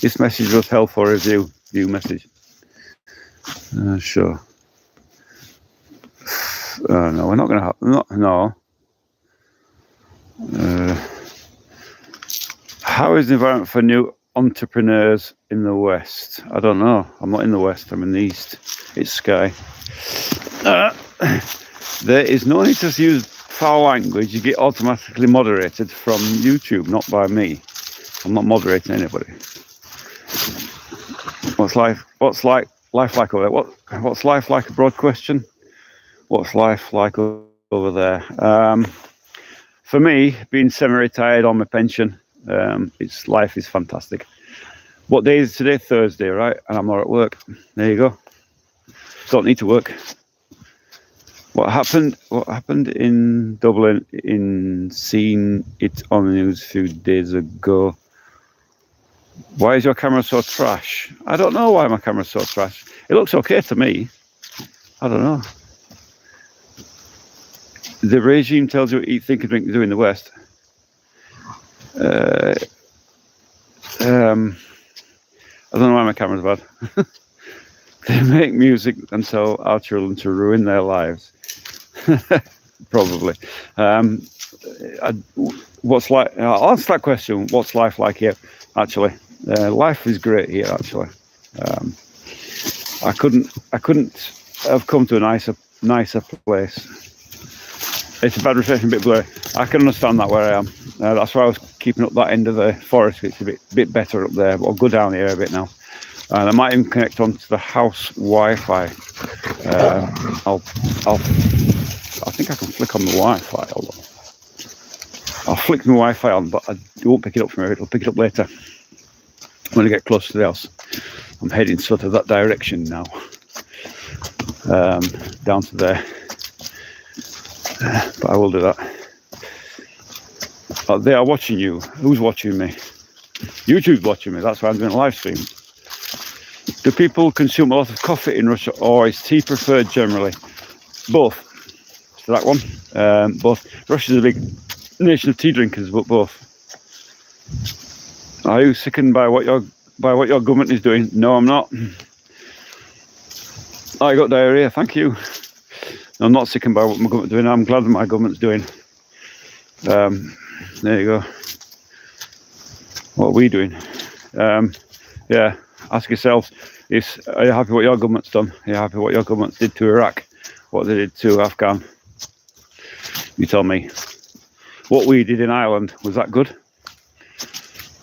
This message was held for review. View message. Sure. No, we're not going to have... No. How is the environment for new entrepreneurs in the West? I don't know. I'm not in the West. I'm in the East. It's Sky. There is no need to use foul language. You get automatically moderated from YouTube, not by me. I'm not moderating anybody. What's life like over there? What's life like? A broad question. What's life like over there? For me, being semi-retired on my pension, It's life is fantastic. What day is today? Thursday, right? And I'm not at work. There you go. Don't need to work. What happened? What happened in Dublin? In seeing it on the news a few days ago. Why is your camera so trash? I don't know why my camera's so trash. It looks okay to me. I don't know. The regime tells you what eat, think, and drink to do in the West. I don't know why my camera's bad. They make music and tell our children to ruin their lives. Probably. What's like? I'll answer that question. What's life like here? Actually, life is great here. Actually, I couldn't have come to a nicer place. It's a bad reception, a bit blurry. I can understand that where I am. That's why I was keeping up that end of the forest. It's a bit better up there, but I'll go down here a bit now. And I might even connect onto the house Wi-Fi. I think I can flick on the Wi-Fi. Hold on. I'll flick my Wi-Fi on, but I won't pick it up from here. It'll pick it up later when I get close to the house. I'm heading sort of that direction now, down to there. But I will do that. They are watching you. Who's watching me? YouTube's watching me. That's why I'm doing a live stream. Do people consume a lot of coffee in Russia, or is tea preferred generally? Both. So that one. Both. Russia's a big nation of tea drinkers, but both. Are you sickened by what your government is doing? No, I'm not. I got diarrhea. Thank you. I'm not sickened by what my government's doing. I'm glad my government's doing. There you go. What are we doing? Yeah, ask yourselves, are you happy what your government's done? Are you happy what your government did to Iraq? What they did to Afghan? You tell me. What we did in Ireland, was that good?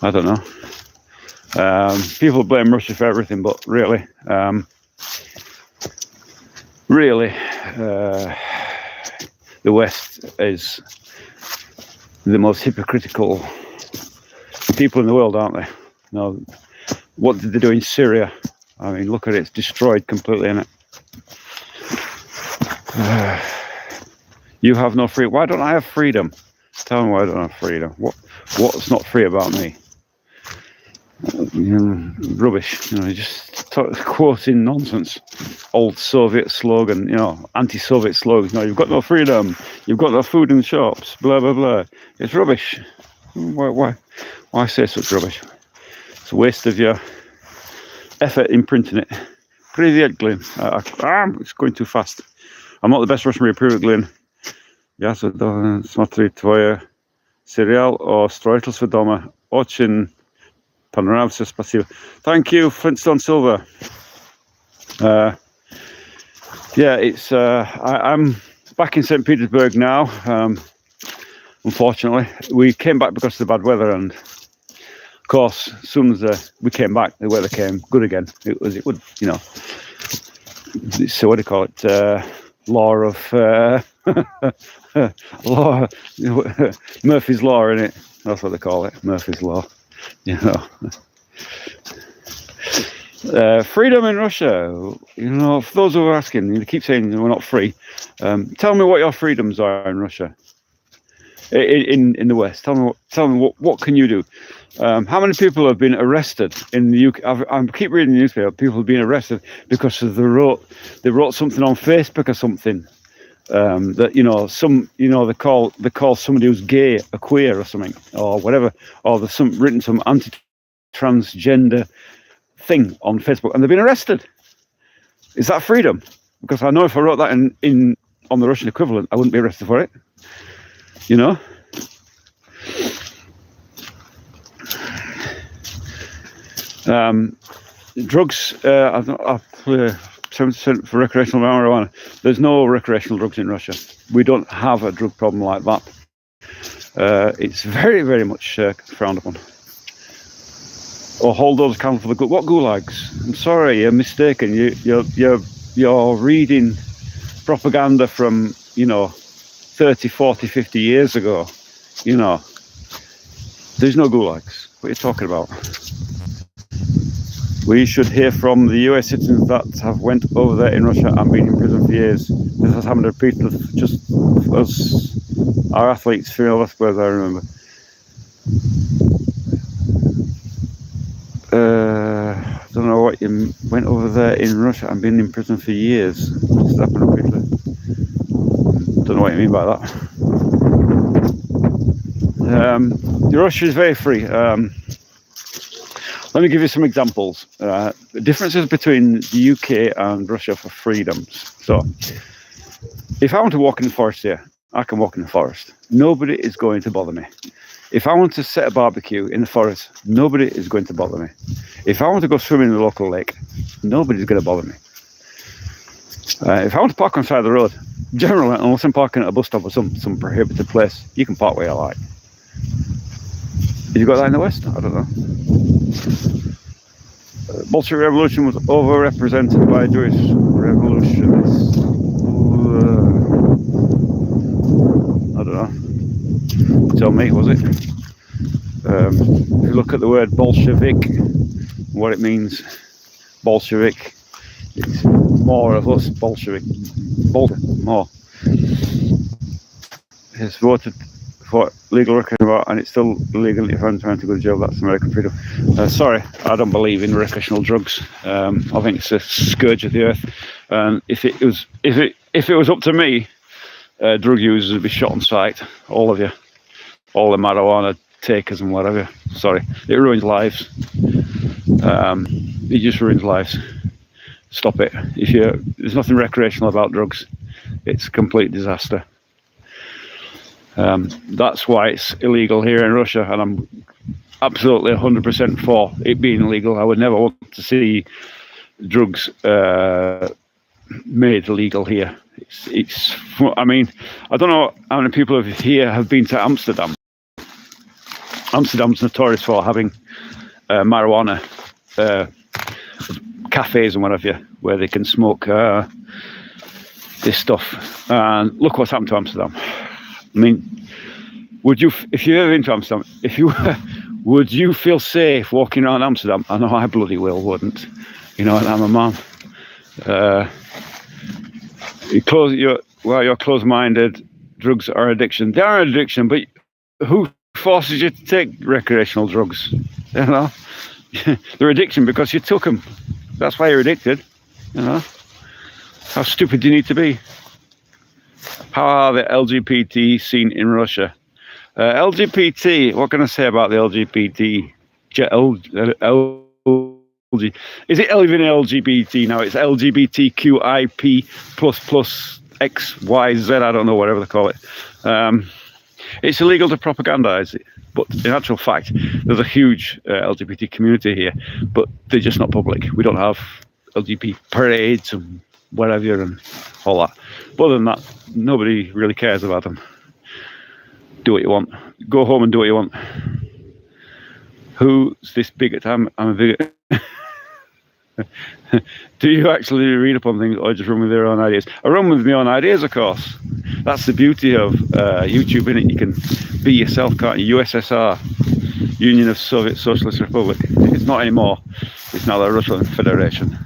I don't know. People blame Russia for everything, but really, the West is the most hypocritical people in the world, aren't they? No, what did they do in Syria? I mean, look at it; it's destroyed completely, innit? You have no freedom. Why don't I have freedom? Tell me why I don't have freedom. What's not free about me? Rubbish. You're just quoting nonsense. Old Soviet slogan. Anti-Soviet slogans. No, you've got no freedom. You've got no food in the shops. Blah blah blah. It's rubbish. Why say such rubbish? It's a waste of your effort in printing it. Привет, Glyn. It's going too fast. I'm not the best Russian reader, Glyn. Я смотрю твой сериал о строительстве дома. Очень понравился, спасибо. Thank you, Flintstone Silver. Yeah, it's I'm back in St. Petersburg now. Unfortunately, we came back because of the bad weather, and of course, as soon as we came back, the weather came good again. It would, so what do you call it? Law of law, Murphy's Law, innit? That's what they call it, Murphy's Law. Freedom in Russia. For those who are asking, you keep saying we're not free. Tell me what your freedoms are in Russia. In the West, tell me what can you do? How many people have been arrested in the UK? I keep reading the newspaper. People have been arrested because they wrote something on Facebook or something that they call somebody who's gay a queer or something or whatever, or there's written some anti-transgender thing on Facebook and they've been arrested. Is that freedom? Because I know if I wrote that in on the Russian equivalent, I wouldn't be arrested for it. Drugs, I've 7% for recreational marijuana. There's no recreational drugs in Russia. We don't have a drug problem like that. It's very, very much frowned upon. Or hold those accountable for what gulags? I'm sorry, you're mistaken. You're reading propaganda from 30, 40, 50 years ago. There's no gulags. What are you talking about? We should hear from the US citizens that have went over there in Russia and been in prison for years. This has happened repeatedly, just as our athletes, female athletes, I remember. I don't know what you went over there in Russia and been in prison for years. Just happened repeatedly. Don't know what you mean by that. Russia is very free. Let me give you some examples. The differences between the UK and Russia for freedoms. So, if I want to walk in the forest here, I can walk in the forest. Nobody is going to bother me. If I want to set a barbecue in the forest, nobody is going to bother me. If I want to go swimming in the local lake, nobody's going to bother me. If I want to park on the side of the road, generally, unless I'm parking at a bus stop or some prohibited place, you can park where you like. Have you got that in the West? I don't know. Bolshevik Revolution was overrepresented by Jewish revolutionists. I don't know. Tell me, was it? If you look at the word Bolshevik, what it means, Bolshevik, it's more of us, Bolshevik, more. It's voted for legal recreational, and it's still illegal if I'm trying to go to jail. That's American freedom. Sorry, I don't believe in recreational drugs. I think it's a scourge of the earth. And if it was up to me, drug users would be shot on sight. All of you, all the marijuana takers and whatever. Sorry, it ruins lives. It just ruins lives. Stop it. There's nothing recreational about drugs. It's a complete disaster. That's why it's illegal here in Russia, and I'm absolutely 100% for it being illegal. I would never want to see drugs made legal here. I mean, I don't know how many people here have been to Amsterdam. Amsterdam's notorious for having marijuana cafes and whatever, where they can smoke this stuff. And look what's happened to Amsterdam. I mean, if you've ever been to Amsterdam, would you feel safe walking around Amsterdam? I know I bloody well wouldn't. You know, and I'm a man. You're closed-minded. Drugs are addiction. They are an addiction, but who forces you to take recreational drugs? You know, they're addiction because you took them. That's why you're addicted. You know, how stupid do you need to be? How are the LGBT scene in Russia? LGBT, what can I say about the LGBT? Is it even LGBT now? It's LGBTQIP plus XYZ, I don't know, whatever they call it. It's illegal to propagandize it, but in actual fact, there's a huge LGBT community here, but they're just not public. We don't have LGBT parades and whatever and all that. But other than that, nobody really cares about them. Do what you want. Go home and do what you want. Who's this bigot? I'm a bigot. Do you actually read up on things or just run with your own ideas? I run with my own ideas, of course. That's the beauty of YouTube, innit? You can be yourself, can't you? USSR, Union of Soviet Socialist Republic. It's not anymore. It's now the Russian Federation.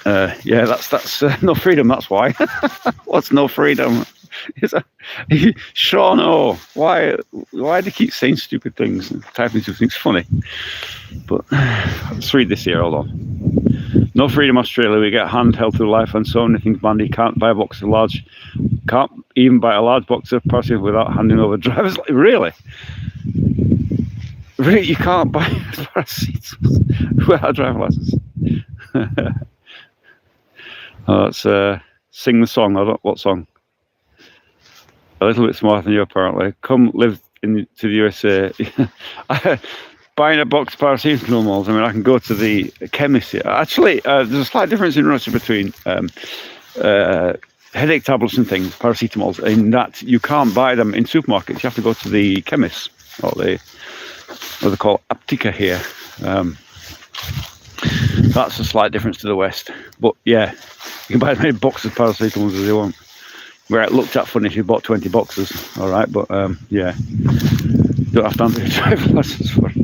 Yeah, that's no freedom. That's why. What's no freedom? Sean O. Why do you keep saying stupid things and typing stupid things? Funny. But let's read this here. Hold on. No freedom, Australia. We get handheld through life and so many things banned. You can't buy a box of can't even buy a large box of parcels without handing over driver's license. Really, you can't buy parcels without a driver's license. Let's sing the song. I don't know what song. A little bit smarter than you, apparently. Come live to the USA. Buying a box of paracetamol. I mean, I can go to the chemist here. Actually, there's a slight difference in Russia between headache tablets and things, paracetamols, in that you can't buy them in supermarkets. You have to go to the chemist, or what they call aptika here. That's a slight difference to the West. But yeah, you can buy as many boxes of paracetamols as you want. Where it looked at funny if you bought 20 boxes, all right, but yeah. Don't have to answer your driving license for it.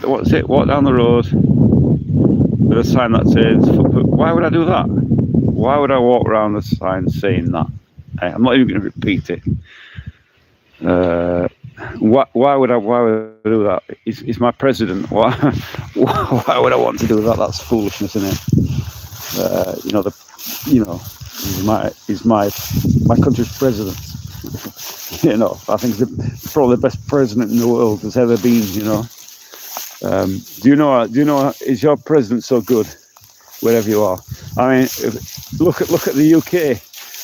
What's it? Walk down the road with a sign that says, why would I do that? Why would I walk around the sign saying that? I'm not even going to repeat it. Why would I do that? He's my president. Why would I want to do that? That's foolishness, isn't it? He's my country's president. I think he's probably the best president in the world there's ever been. Do you know? Is your president so good wherever you are? I mean, look at the UK.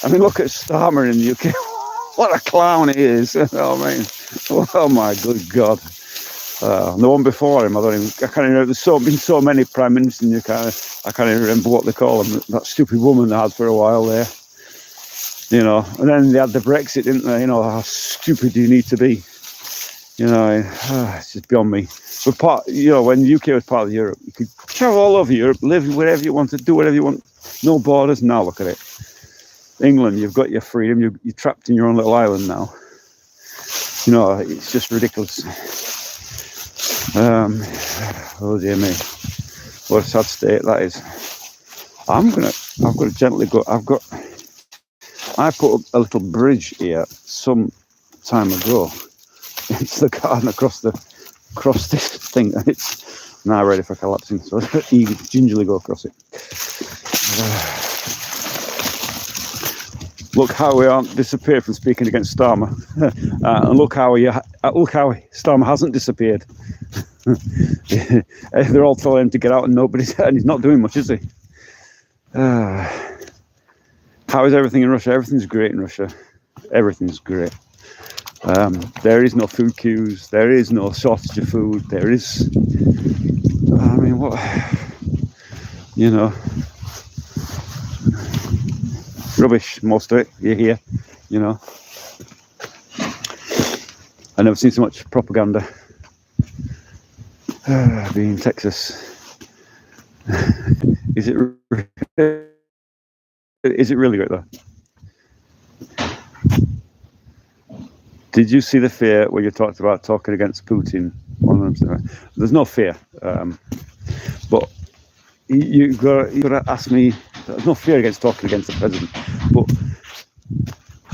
I mean, look at Starmer in the UK. What a clown he is! Oh my good God! The one before him, I can't remember. There's been so many prime ministers. I can't even remember what they call them. That stupid woman they had for a while there. And then they had the Brexit, didn't they? How stupid do you need to be? It's just beyond me. But when the UK was part of Europe, you could travel all over Europe, live wherever you wanted, do whatever you want, no borders. Now look at it. England, you've got your freedom. You're trapped in your own little island now. It's just ridiculous. Oh dear me, what a sad state that is. I've got to gently go. I put a little bridge here some time ago into the garden across this thing, and it's now ready for collapsing. So you gingerly go across it. Look how we aren't disappeared from speaking against Starmer, and look how Starmer hasn't disappeared. They're all telling him to get out, and he's not doing much, is he? How is everything in Russia? Everything's great in Russia. Everything's great. There is no food queues. There is no shortage of food. There is. I mean, what? Rubbish, most of it. You hear, I've never seen so much propaganda. Being in Texas. Is it really great though? Did you see the fear when you talked about talking against Putin? There's no fear, but you've got to ask me. There's no fear against talking against the president, but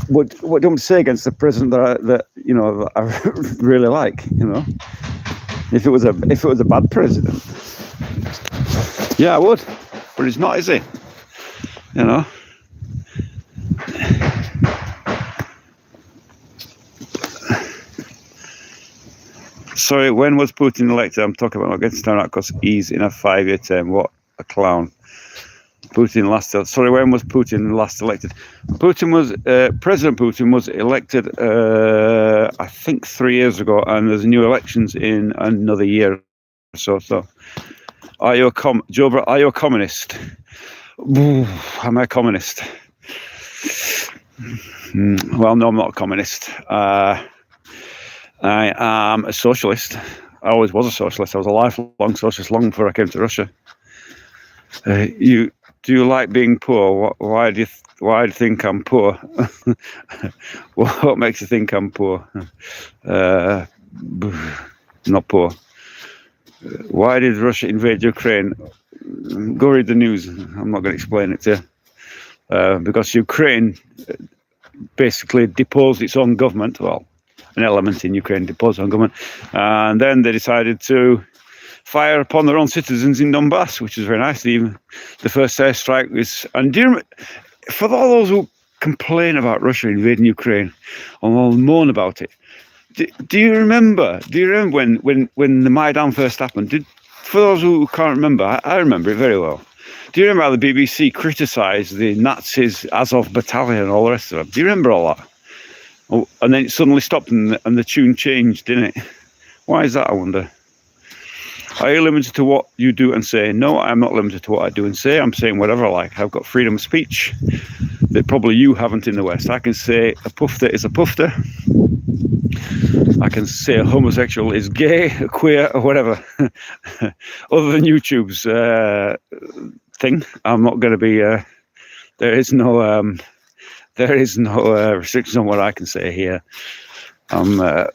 what don't say against the president that I really like. If it was a bad president, yeah, I would, but he's not, is he? Sorry, when was Putin elected? I'm talking about against Starmer because he's in a 5-year term. What a clown. When was Putin last elected? President Putin was elected, I think 3 years ago, and there's new elections in another year or so. So, are you a communist? Am I a communist? Well, no, I'm not a communist. I am a socialist. I always was a socialist. I was a lifelong socialist long before I came to Russia. Do you like being poor? Why do you think I'm poor? What makes you think I'm poor? Not poor. Why did Russia invade Ukraine? Go read the news. I'm not going to explain it to you. Because Ukraine basically deposed its own government. Well, an element in Ukraine deposed its own government. And then they decided to fire upon their own citizens in Donbass, which is very nice. Even the first airstrike was. And do you remember, for all those who complain about Russia invading Ukraine or moan about it, do you remember? When the Maidan first happened? For those who can't remember, I remember it very well. Do you remember how the BBC criticised the Nazis, Azov Battalion, and all the rest of them? Do you remember all that? Oh, and then it suddenly stopped, and the tune changed, didn't it? Why is that, I wonder? Are you limited to what you do and say? No, I'm not limited to what I do and say. I'm saying whatever I like. I've got freedom of speech that probably you haven't in the West. I can say a pufter is a pufter. I can say a homosexual is gay, queer, or whatever. Other than YouTube's thing, I'm not going to be. There is no There is no restriction on what I can say here. No.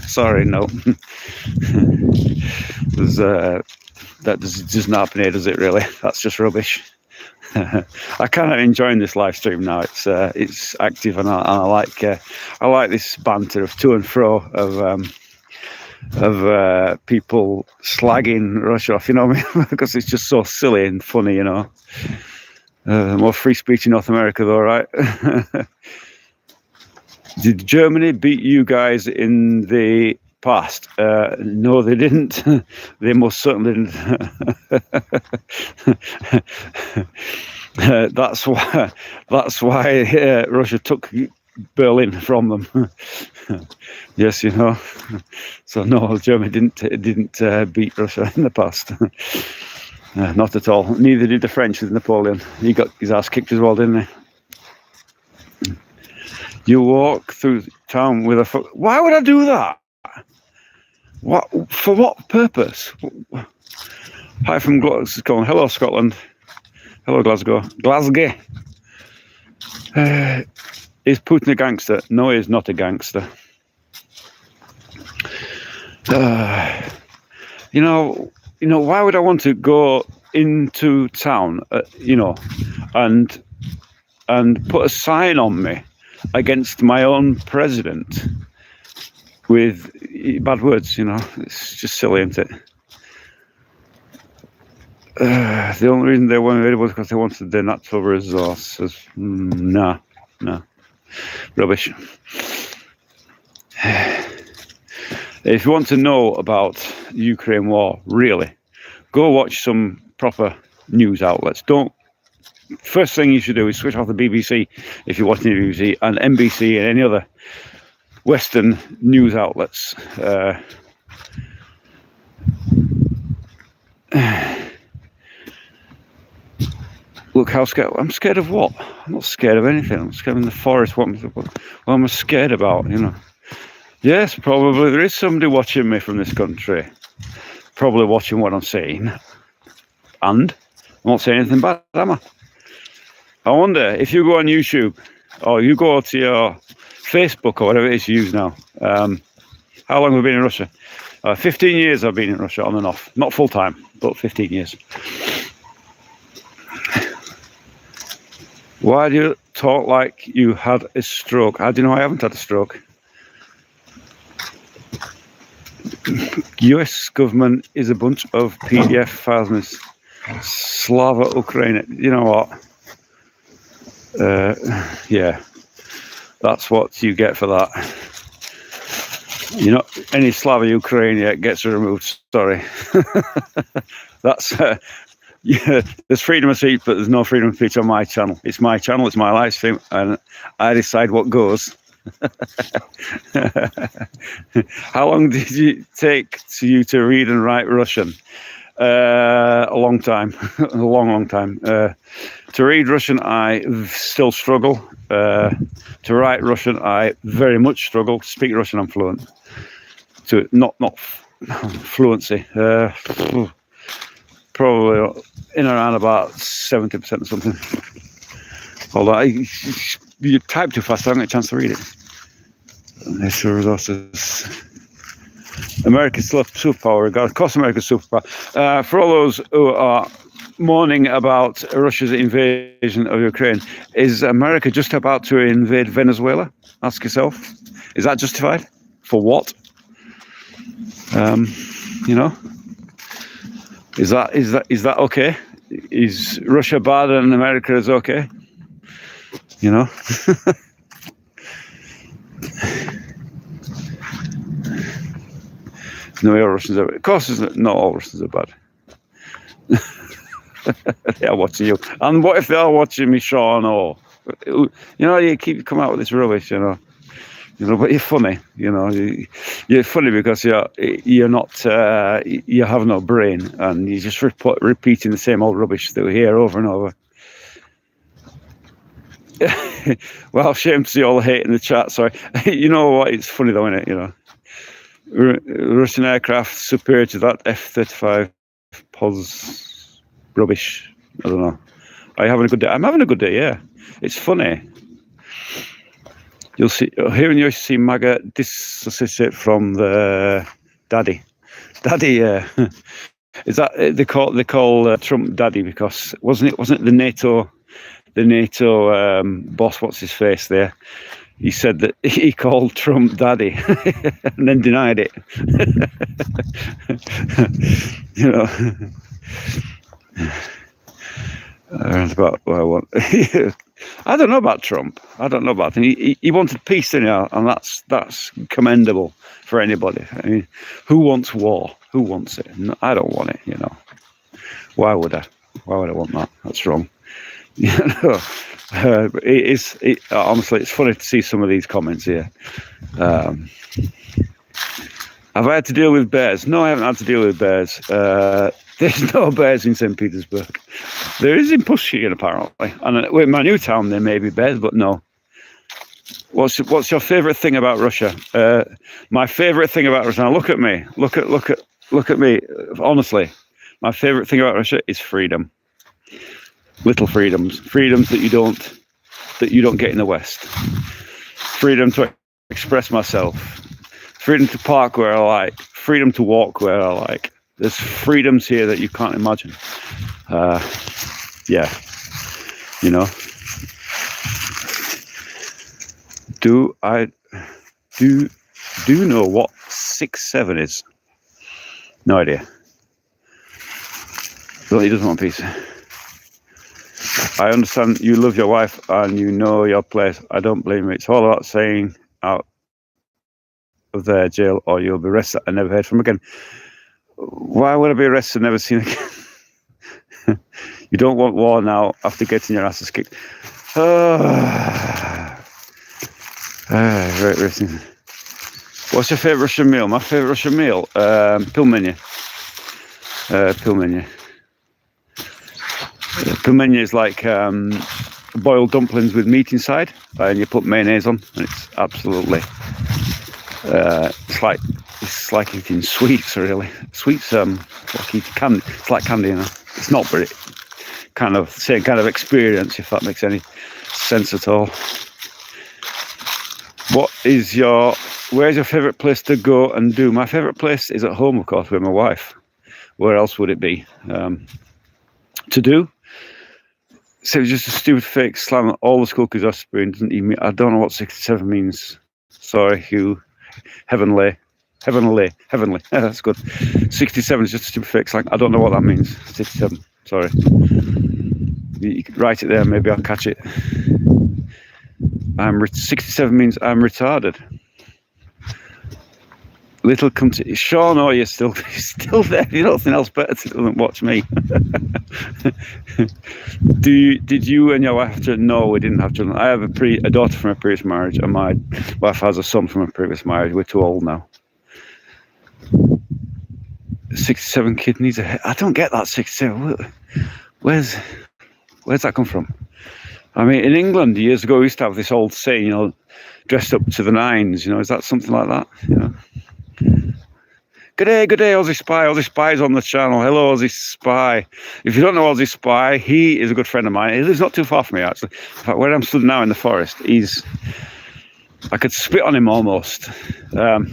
Sorry, no. That does not happen here, does it? Really? That's just rubbish. I kind of enjoying this live stream now. It's active, and I like this banter of to and fro of people slagging Russia off. You know what I mean? Because it's just so silly and funny. You know. More free speech in North America, though, right? Did Germany beat you guys in the past? No, they didn't. They most certainly didn't. That's why Russia took Berlin from them. Yes, you know. So no, Germany didn't beat Russia in the past. Not at all. Neither did the French with Napoleon. He got his ass kicked as well, didn't he? You walk through town with a foot. Why would I do that? What for? What purpose? Hi from Scotland. Hello, Scotland. Hello, Glasgow. Glasgow. Is Putin a gangster? No, he is not a gangster. You know, why would I want to go into town, and put a sign on me against my own president with bad words? You know, it's just silly, isn't it? The only reason they weren't available was because they wanted their natural resources. No, rubbish. If you want to know about the Ukraine war, really, go watch some proper news outlets. First thing you should do is switch off the BBC if you're watching the BBC, and NBC and any other Western news outlets. Look how scared. I'm scared of what? I'm not scared of anything. I'm scared in the forest. What am I scared about? You know. Yes, probably there is somebody watching me from this country. Probably watching what I'm saying. And I'm not saying anything bad, am I? I wonder if you go on YouTube or you go to your Facebook or whatever it is you use now. How long have we been in Russia? 15 years I've been in Russia on and off. Not full time, but 15 years. Why do you talk like you had a stroke? How do you know I haven't had a stroke? US government is a bunch of PDF files. Slava Ukraine. You know what? Yeah, that's what you get for that. You know, any Slava Ukraine gets removed. Sorry. That's yeah. There's freedom of speech, but there's no freedom of speech on my channel. It's my channel. It's my live stream, and I decide what goes. How long did it take to read and write Russian? A long time. A long time. To read Russian, I still struggle. To write Russian, I very much struggle. To speak Russian, I'm fluent. To not fluency. Probably in around about 70% or something. Although you type too fast, I don't get a chance to read it. Natural resources. America's still a superpower. Of course, America's superpower. For all those who are mourning about Russia's invasion of Ukraine, is America just about to invade Venezuela? Ask yourself. Is that justified? For what? You know. Is that okay? Is Russia bad and America is okay? You know. No, all Russians are. Of course, not all Russians are bad. They are watching you. And what if they are watching me, Sean? Or you know, you keep coming out with this rubbish. You know, but you're funny. You know, you're funny because you're not. You have no brain, and you're just repeating the same old rubbish that we hear over and over. Well, shame to see all the hate in the chat. Sorry. You know what? It's funny though, isn't it? You know. Russian aircraft superior to that F-35 pods rubbish. I don't know. Are you having a good day? I'm having a good day, yeah. It's funny. You'll see here and you see MAGA dissociate from the daddy. Daddy, is that they call Trump daddy because wasn't it the NATO boss? What's his face there? He said that he called Trump daddy and then denied it. You know, that's about what I want. I don't know about Trump. I don't know about him. He wanted peace, didn't he? And that's commendable for anybody. I mean, who wants war? Who wants it? No, I don't want it. You know, why would I? Why would I want that? That's wrong. You know, honestly, it's funny to see some of these comments here. Have I had to deal with bears? No, I haven't had to deal with bears. There's no bears in St. Petersburg. There is in Pushkin, apparently. And in my new town, there may be bears, but no. What's your favourite thing about Russia? My favourite thing about Russia. Now look at me. Look at me. Honestly, my favourite thing about Russia is freedom. Little freedoms that you don't get in the West. Freedom to express myself. Freedom to park where I like. Freedom to walk where I like. There's freedoms here that you can't imagine. Yeah, you know. Do you know what 6-7 is? No idea. So he doesn't want peace. I understand you love your wife and you know your place. I don't blame you. It's all about saying out of their jail or you'll be arrested and never heard from again. Why would I be arrested and never seen again? You don't want war now after getting your asses kicked. Right. What's your favourite Russian meal? My favourite Russian meal? Pilmeni. Pilmeni. Pilmeni is like boiled dumplings with meat inside, and you put mayonnaise on, and it's absolutely. It's like eating sweets, really. Sweets, like eating candy. It's like candy, you know. It's not, but it kind of same kind of experience, if that makes any sense at all. Where's your favourite place to go and do? My favourite place is at home, of course, with my wife. Where else would it be? To do? So it's just a stupid fake slam. All the school kids are spoon. I don't know what 67 means. Sorry, Hugh. Heavenly. That's good. 67 is just a stupid fake slang. I don't know what that means. 67. Sorry. You can write it there. Maybe I'll catch it. 67 means I'm retarded. Little country. Sean, oh, you're still there. You've nothing else better to do than watch me. Did you and your wife have children? No, we didn't have children. I have a daughter from a previous marriage, and my wife has a son from a previous marriage. We're too old now. 67 kidneys. I don't get that 67. Where's that come from? I mean, in England years ago, we used to have this old saying, you know, dressed up to the nines. You know, is that something like that? You know. Good day, Aussie Spy. Aussie Spy's on the channel. Hello, Aussie Spy. If you don't know Aussie Spy, he is a good friend of mine. He lives not too far from me, actually. In fact, where I'm stood now in the forest, I could spit on him almost. Well,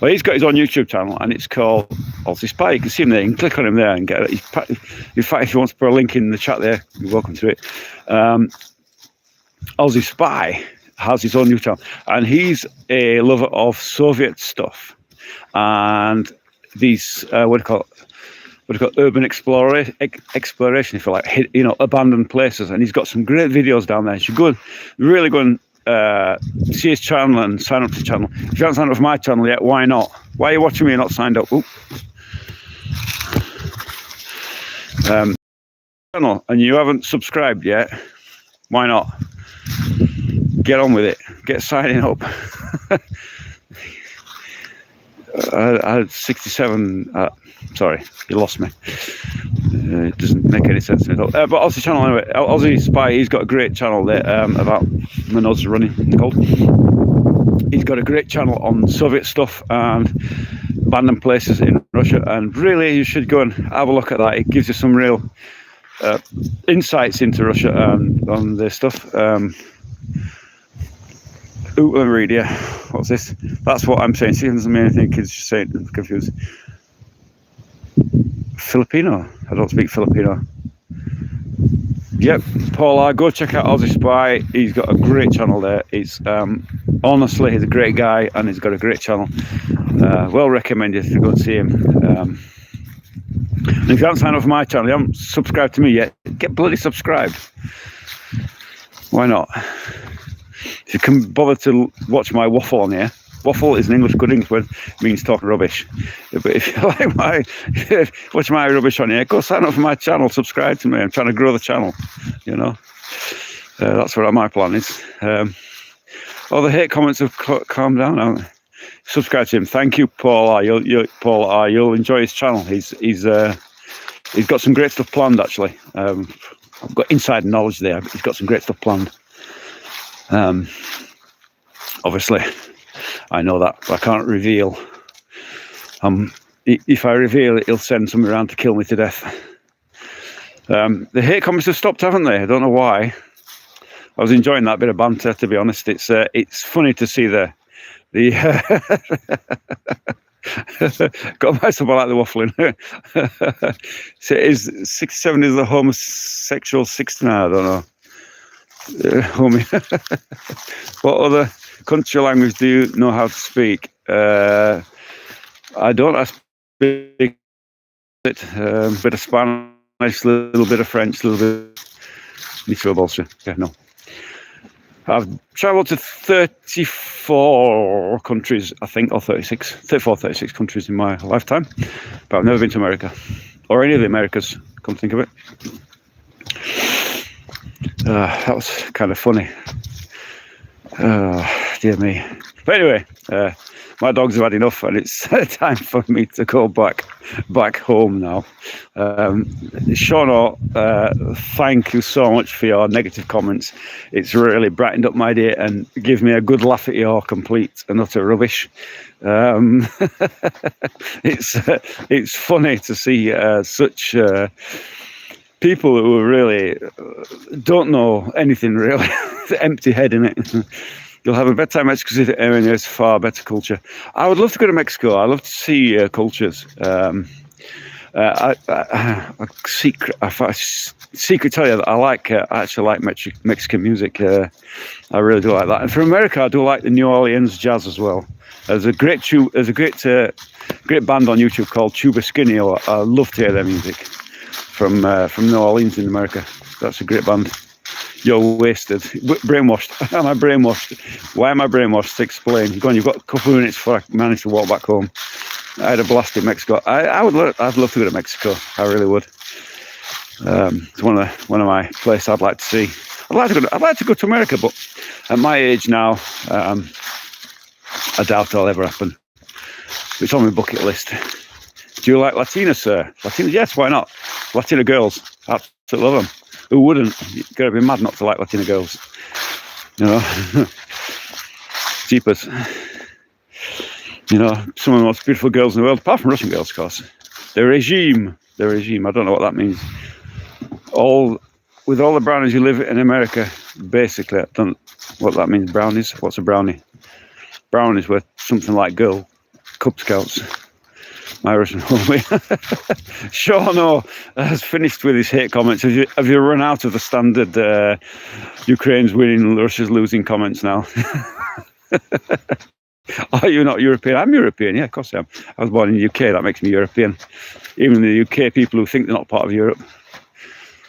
he's got his own YouTube channel, and it's called Aussie Spy. You can see him there. You can click on him there and get it. In fact, if you want to put a link in the chat there, you're welcome to it. Aussie Spy has his own YouTube channel, and he's a lover of Soviet stuff. And these what do you call urban exploration, if you like, you know, abandoned places. And he's got some great videos down there. You should really go and see his channel and sign up to the channel. If you haven't signed up for my channel yet, why not? Why are you watching me and not signed up? Channel and you haven't subscribed yet, why not? Get on with it. Get signing up. I had 67. Sorry, you lost me. It doesn't make any sense to me. But Aussie channel anyway. Aussie Spy. He's got a great channel there about my nose is running cold. He's got a great channel on Soviet stuff and abandoned places in Russia. And really, you should go and have a look at that. It gives you some real insights into Russia and on their stuff. Let me read, yeah. What's this? That's what I'm saying. See, doesn't mean anything. Kids just saying, I'm confused. Filipino? I don't speak Filipino. Yep, Paul, go check out Aussie Spy. He's got a great channel there. It's honestly, he's a great guy and he's got a great channel. Well recommended to go and see him. And if you haven't signed up for my channel, you haven't subscribed to me yet, get bloody subscribed. Why not? If you can bother to watch my waffle on here. Waffle is an good English word, means talking rubbish. But if you like watch my rubbish on here, go sign up for my channel, subscribe to me. I'm trying to grow the channel, you know. That's what my plan is. All the hate comments have calmed down, haven't they? Subscribe to him. Thank you, Paul. You'll enjoy his channel. He's got some great stuff planned, actually. I've got inside knowledge there. He's got some great stuff planned. Obviously, I know that, but I can't reveal. If I reveal it, he'll send somebody around to kill me to death. The hate comments have stopped, haven't they? I don't know why. I was enjoying that bit of banter, to be honest. It's funny to see the got myself like the waffling. So is 67 is the homosexual 69? I don't know. What other country language do you know how to speak? I don't. I speak it, a bit of Spanish, a little bit of French, a little bit. Yeah, no. I've travelled to 34 countries, I think, or 36 countries in my lifetime, but I've never been to America or any of the Americas. Come think of it. That was kind of funny. Dear me. But anyway, my dogs have had enough, and it's time for me to go back home now. Sean, thank you so much for your negative comments. It's really brightened up my day and give me a good laugh at your complete and utter rubbish. It's funny to see such people who really don't know anything, really. Empty head in it. You'll have a better time in Mexico City, and there's far better culture. I would love to go to Mexico. I love to see cultures. I secret tell you that I actually like Mexican music. I really do like that. And for America, I do like the New Orleans jazz as well. There's a great band on YouTube called Tuba Skinny. I love to hear their music from New Orleans in America. That's a great band. You're wasted. Brainwashed. Am I brainwashed? Why am I brainwashed? To explain. You've got a couple of minutes before I manage to walk back home. I had a blast in Mexico. I'd love to go to Mexico. I really would. It's one of my places I'd like to see. I'd like to go to America, but at my age now, I doubt it'll ever happen. It's on my bucket list. Do you like Latinas, sir? Latinas? Yes, why not? Latina girls. Absolutely love them. Who wouldn't? You've got to be mad not to like Latina girls. You know? Jeepers. You know, some of the most beautiful girls in the world, apart from Russian girls, of course. The regime. I don't know what that means. With all the brownies who live in America, basically, I don't know what that means. Brownies? What's a brownie? Brownies were something like Girl Cub Scouts. My Russian homie. Sean has finished with his hate comments. Have you run out of the standard Ukraine's winning, Russia's losing comments now? Are you not European? I'm European, yeah, of course I am. I was born in the UK, that makes me European. Even the UK people who think they're not part of Europe,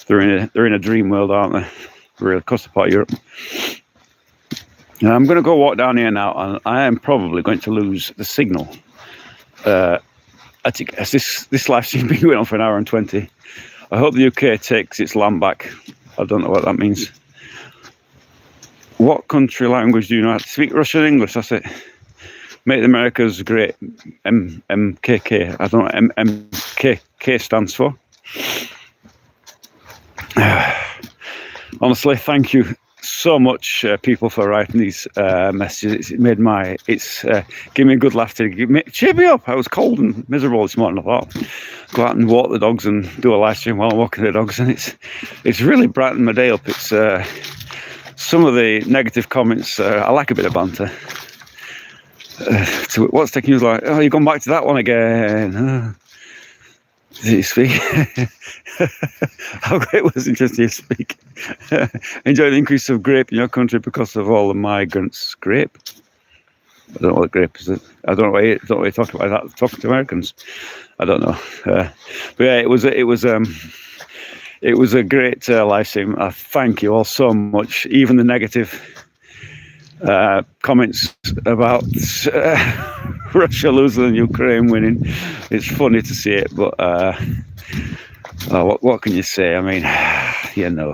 they're in a dream world, aren't they? Really, of course they're part of Europe. Now, I'm going to go walk down here now, and I am probably going to lose the signal. I think this live stream been going on for an hour and 20. I hope the UK takes its land back. I don't know what that means. What country language do you know how to speak? Russian, English, that's it. Make the Americas great. MKK. I don't know what MKK stands for. Honestly, thank you so much, people, for writing these messages. It's given me a good laugh to cheer me up. I was cold and miserable this morning. I thought, go out and walk the dogs and do a live stream while I'm walking the dogs, and it's really brightened my day up. It's some of the negative comments. I like a bit of banter. So what's taking you like, oh, you've gone back to that one again. Did you speak? How great was interesting to speak. Enjoy the increase of grape in your country because of all the migrants. Grape? I don't know what grape is. I don't know why you talk about that. Talking to Americans, I don't know. But yeah, it was a great live stream. I thank you all so much. Even the negative comments about Russia losing and Ukraine winning, it's funny to see it, but what can you say? I mean, you know,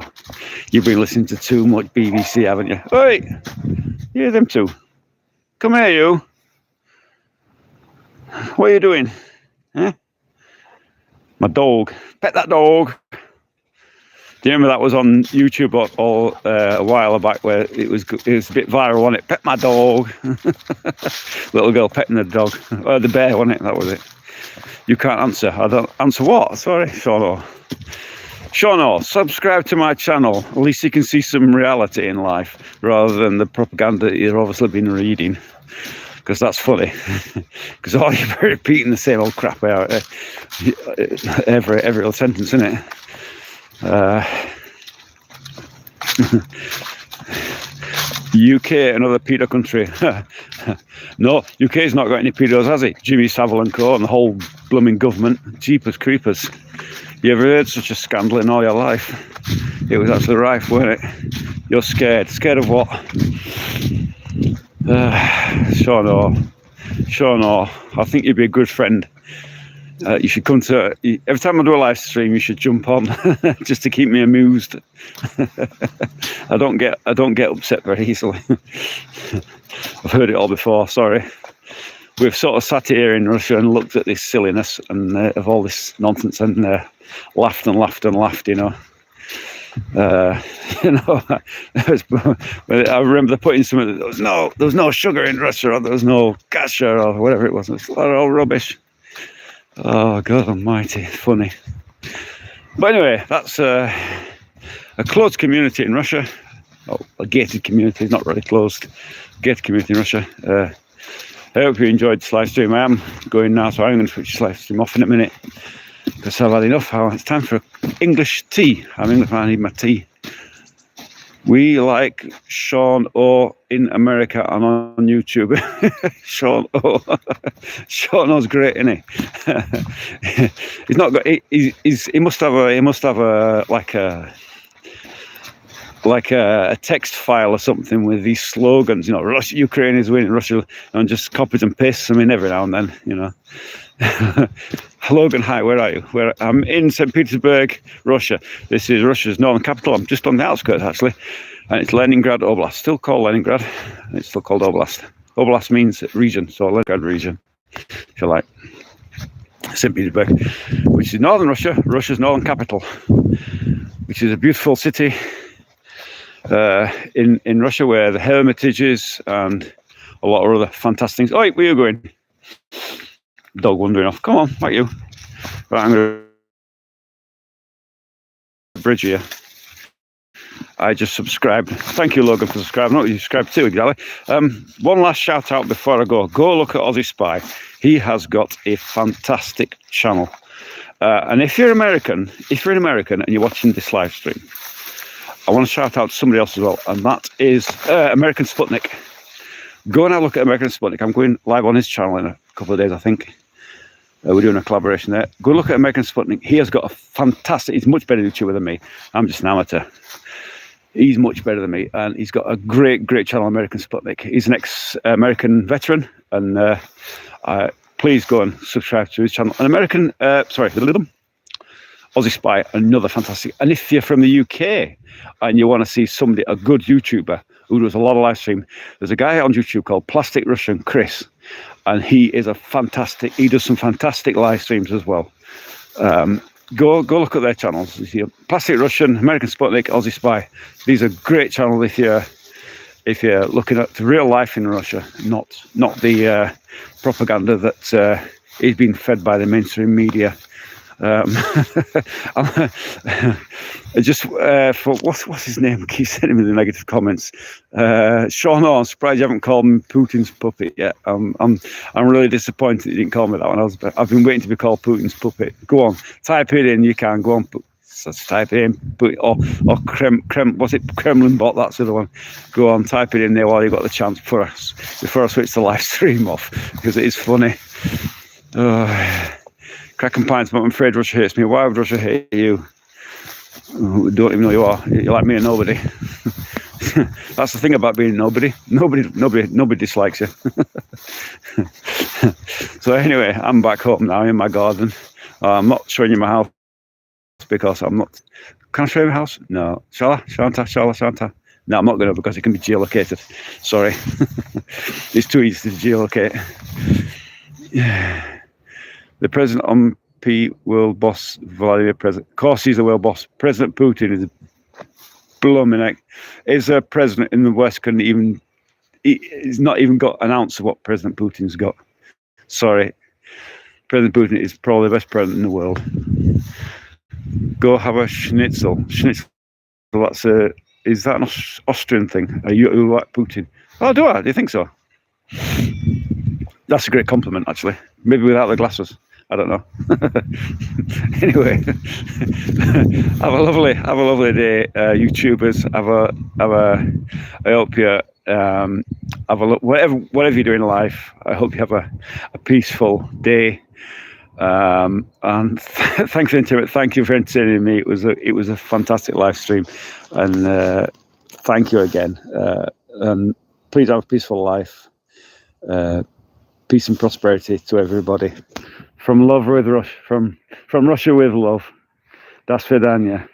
you've been listening to too much BBC, haven't you? Oi, hear them too. Come here, you. What are you doing? Huh? My dog. Pet that dog. Do you remember that was on YouTube a while back, where it was a bit viral, wasn't it? Pet my dog. Little girl petting the dog. The bear, wasn't it? That was it. You can't answer. I don't answer what? Sorry, Sean, subscribe to my channel. At least you can see some reality in life rather than the propaganda you've obviously been reading. Because that's funny. Because all you're repeating the same old crap out every little sentence, isn't it? UK, another pedo country. No, UK's not got any pedos, has it? Jimmy Savile and co and the whole blooming government. Jeepers creepers. You ever heard such a scandal in all your life? It was actually rife, weren't it? You're scared. Scared of what? Sean, I think you'd be a good friend. You should come to every time I do a live stream. You should jump on just to keep me amused. I don't get upset very easily. I've heard it all before. Sorry. We've sort of sat here in Russia and looked at this silliness and of all this nonsense and laughed and laughed and laughed. You know. I remember putting something. There was no sugar in Russia, or there was no kasha, or whatever it was. It's all rubbish. Oh, God almighty, funny. But anyway, that's a closed community in Russia. Oh, a gated community, not really closed. Gated community in Russia. I hope you enjoyed this live stream. I am going now, so I'm going to switch this live stream off in a minute. Because I've had enough. It's time for English tea. I'm English, I need my tea. We like Sean O in America and on YouTube. Sean O. Sean O's great, isn't he? He's not got. He must have a like a text file or something with these slogans. You know, Russia, Ukraine is winning, Russia, and just copies and pastes them in every now and then. You know. Logan, hi, where are you? I'm in St. Petersburg, Russia. This is Russia's northern capital. I'm just on the outskirts, actually. And it's Leningrad Oblast. Still called Leningrad. It's still called Oblast. Oblast means region, so Leningrad region, if you like. St. Petersburg, which is northern Russia, Russia's northern capital, which is a beautiful city in Russia, where the Hermitage is and a lot of other fantastic things. Oh, where are you going? Dog wandering off. Come on, like you. Right, I'm going to bridge here. I just subscribed. Thank you, Logan, for subscribing. Not you subscribed too, exactly. One last shout out before I go. Go look at Aussie Spy. He has got a fantastic channel. And if you're American and you're watching this live stream, I want to shout out to somebody else as well, and that is American Sputnik. Go and have a look at American Sputnik. I'm going live on his channel in a couple of days, I think. We're doing a collaboration there. Go look at American Sputnik. He has got a fantastic, he's much better YouTuber than me. I'm just an amateur. He's much better than me, and he's got a great channel, American Sputnik. He's an ex-American veteran, and please go and subscribe to his channel. An American, Aussie Spy, another fantastic. And if you're from the UK and you want to see somebody, a good YouTuber who does a lot of live stream, there's a guy on YouTube called Plastic Russian Chris, and he is he does some fantastic live streams as well. go look at their channels. You see Plastic Russian, American Sputnik, Aussie Spy. These are great channels if you're looking at real life in Russia, not the propaganda that is being fed by the mainstream media. Just for what's his name? Keep sending me the negative comments. Sean, I'm surprised you haven't called me Putin's puppet yet. I'm really disappointed you didn't call me that one. I've been waiting to be called Putin's puppet. Go on, type it in. You can go on. Let's type it in. Or what's it? Kremlin bot. That's the other one. Go on, type it in there while you've got the chance before I switch the live stream off, because it is funny. Cracking pints, but I'm afraid Russia hates me. Why would Russia hate you? Oh, don't even know who you are. You're like me and nobody. That's the thing about being nobody. Nobody dislikes you. So anyway, I'm back home now in my garden. I'm not showing you my house because I'm not. Can I show you my house? No. Shall I? Shanta? No, I'm not going to, because it can be geolocated. Sorry. It's too easy to geolocate. Yeah. The president on world boss Vladimir President. Of course, he's the world boss. President Putin is a blooming heck. Is a president in the West he's not even got an ounce of what President Putin's got. Sorry. President Putin is probably the best president in the world. Go have a schnitzel. Schnitzel, is that an Austrian thing? Are you like Putin? Oh, do I? Do you think so? That's a great compliment, actually. Maybe without the glasses. I don't know. Anyway, have a lovely day, YouTubers. I hope you have a look. Whatever you do in life, I hope you have a peaceful day. And thank you for entertaining me. It was a fantastic live stream, and thank you again. And please have a peaceful life. Peace and prosperity to everybody. From Russia with love. Das Vidanya.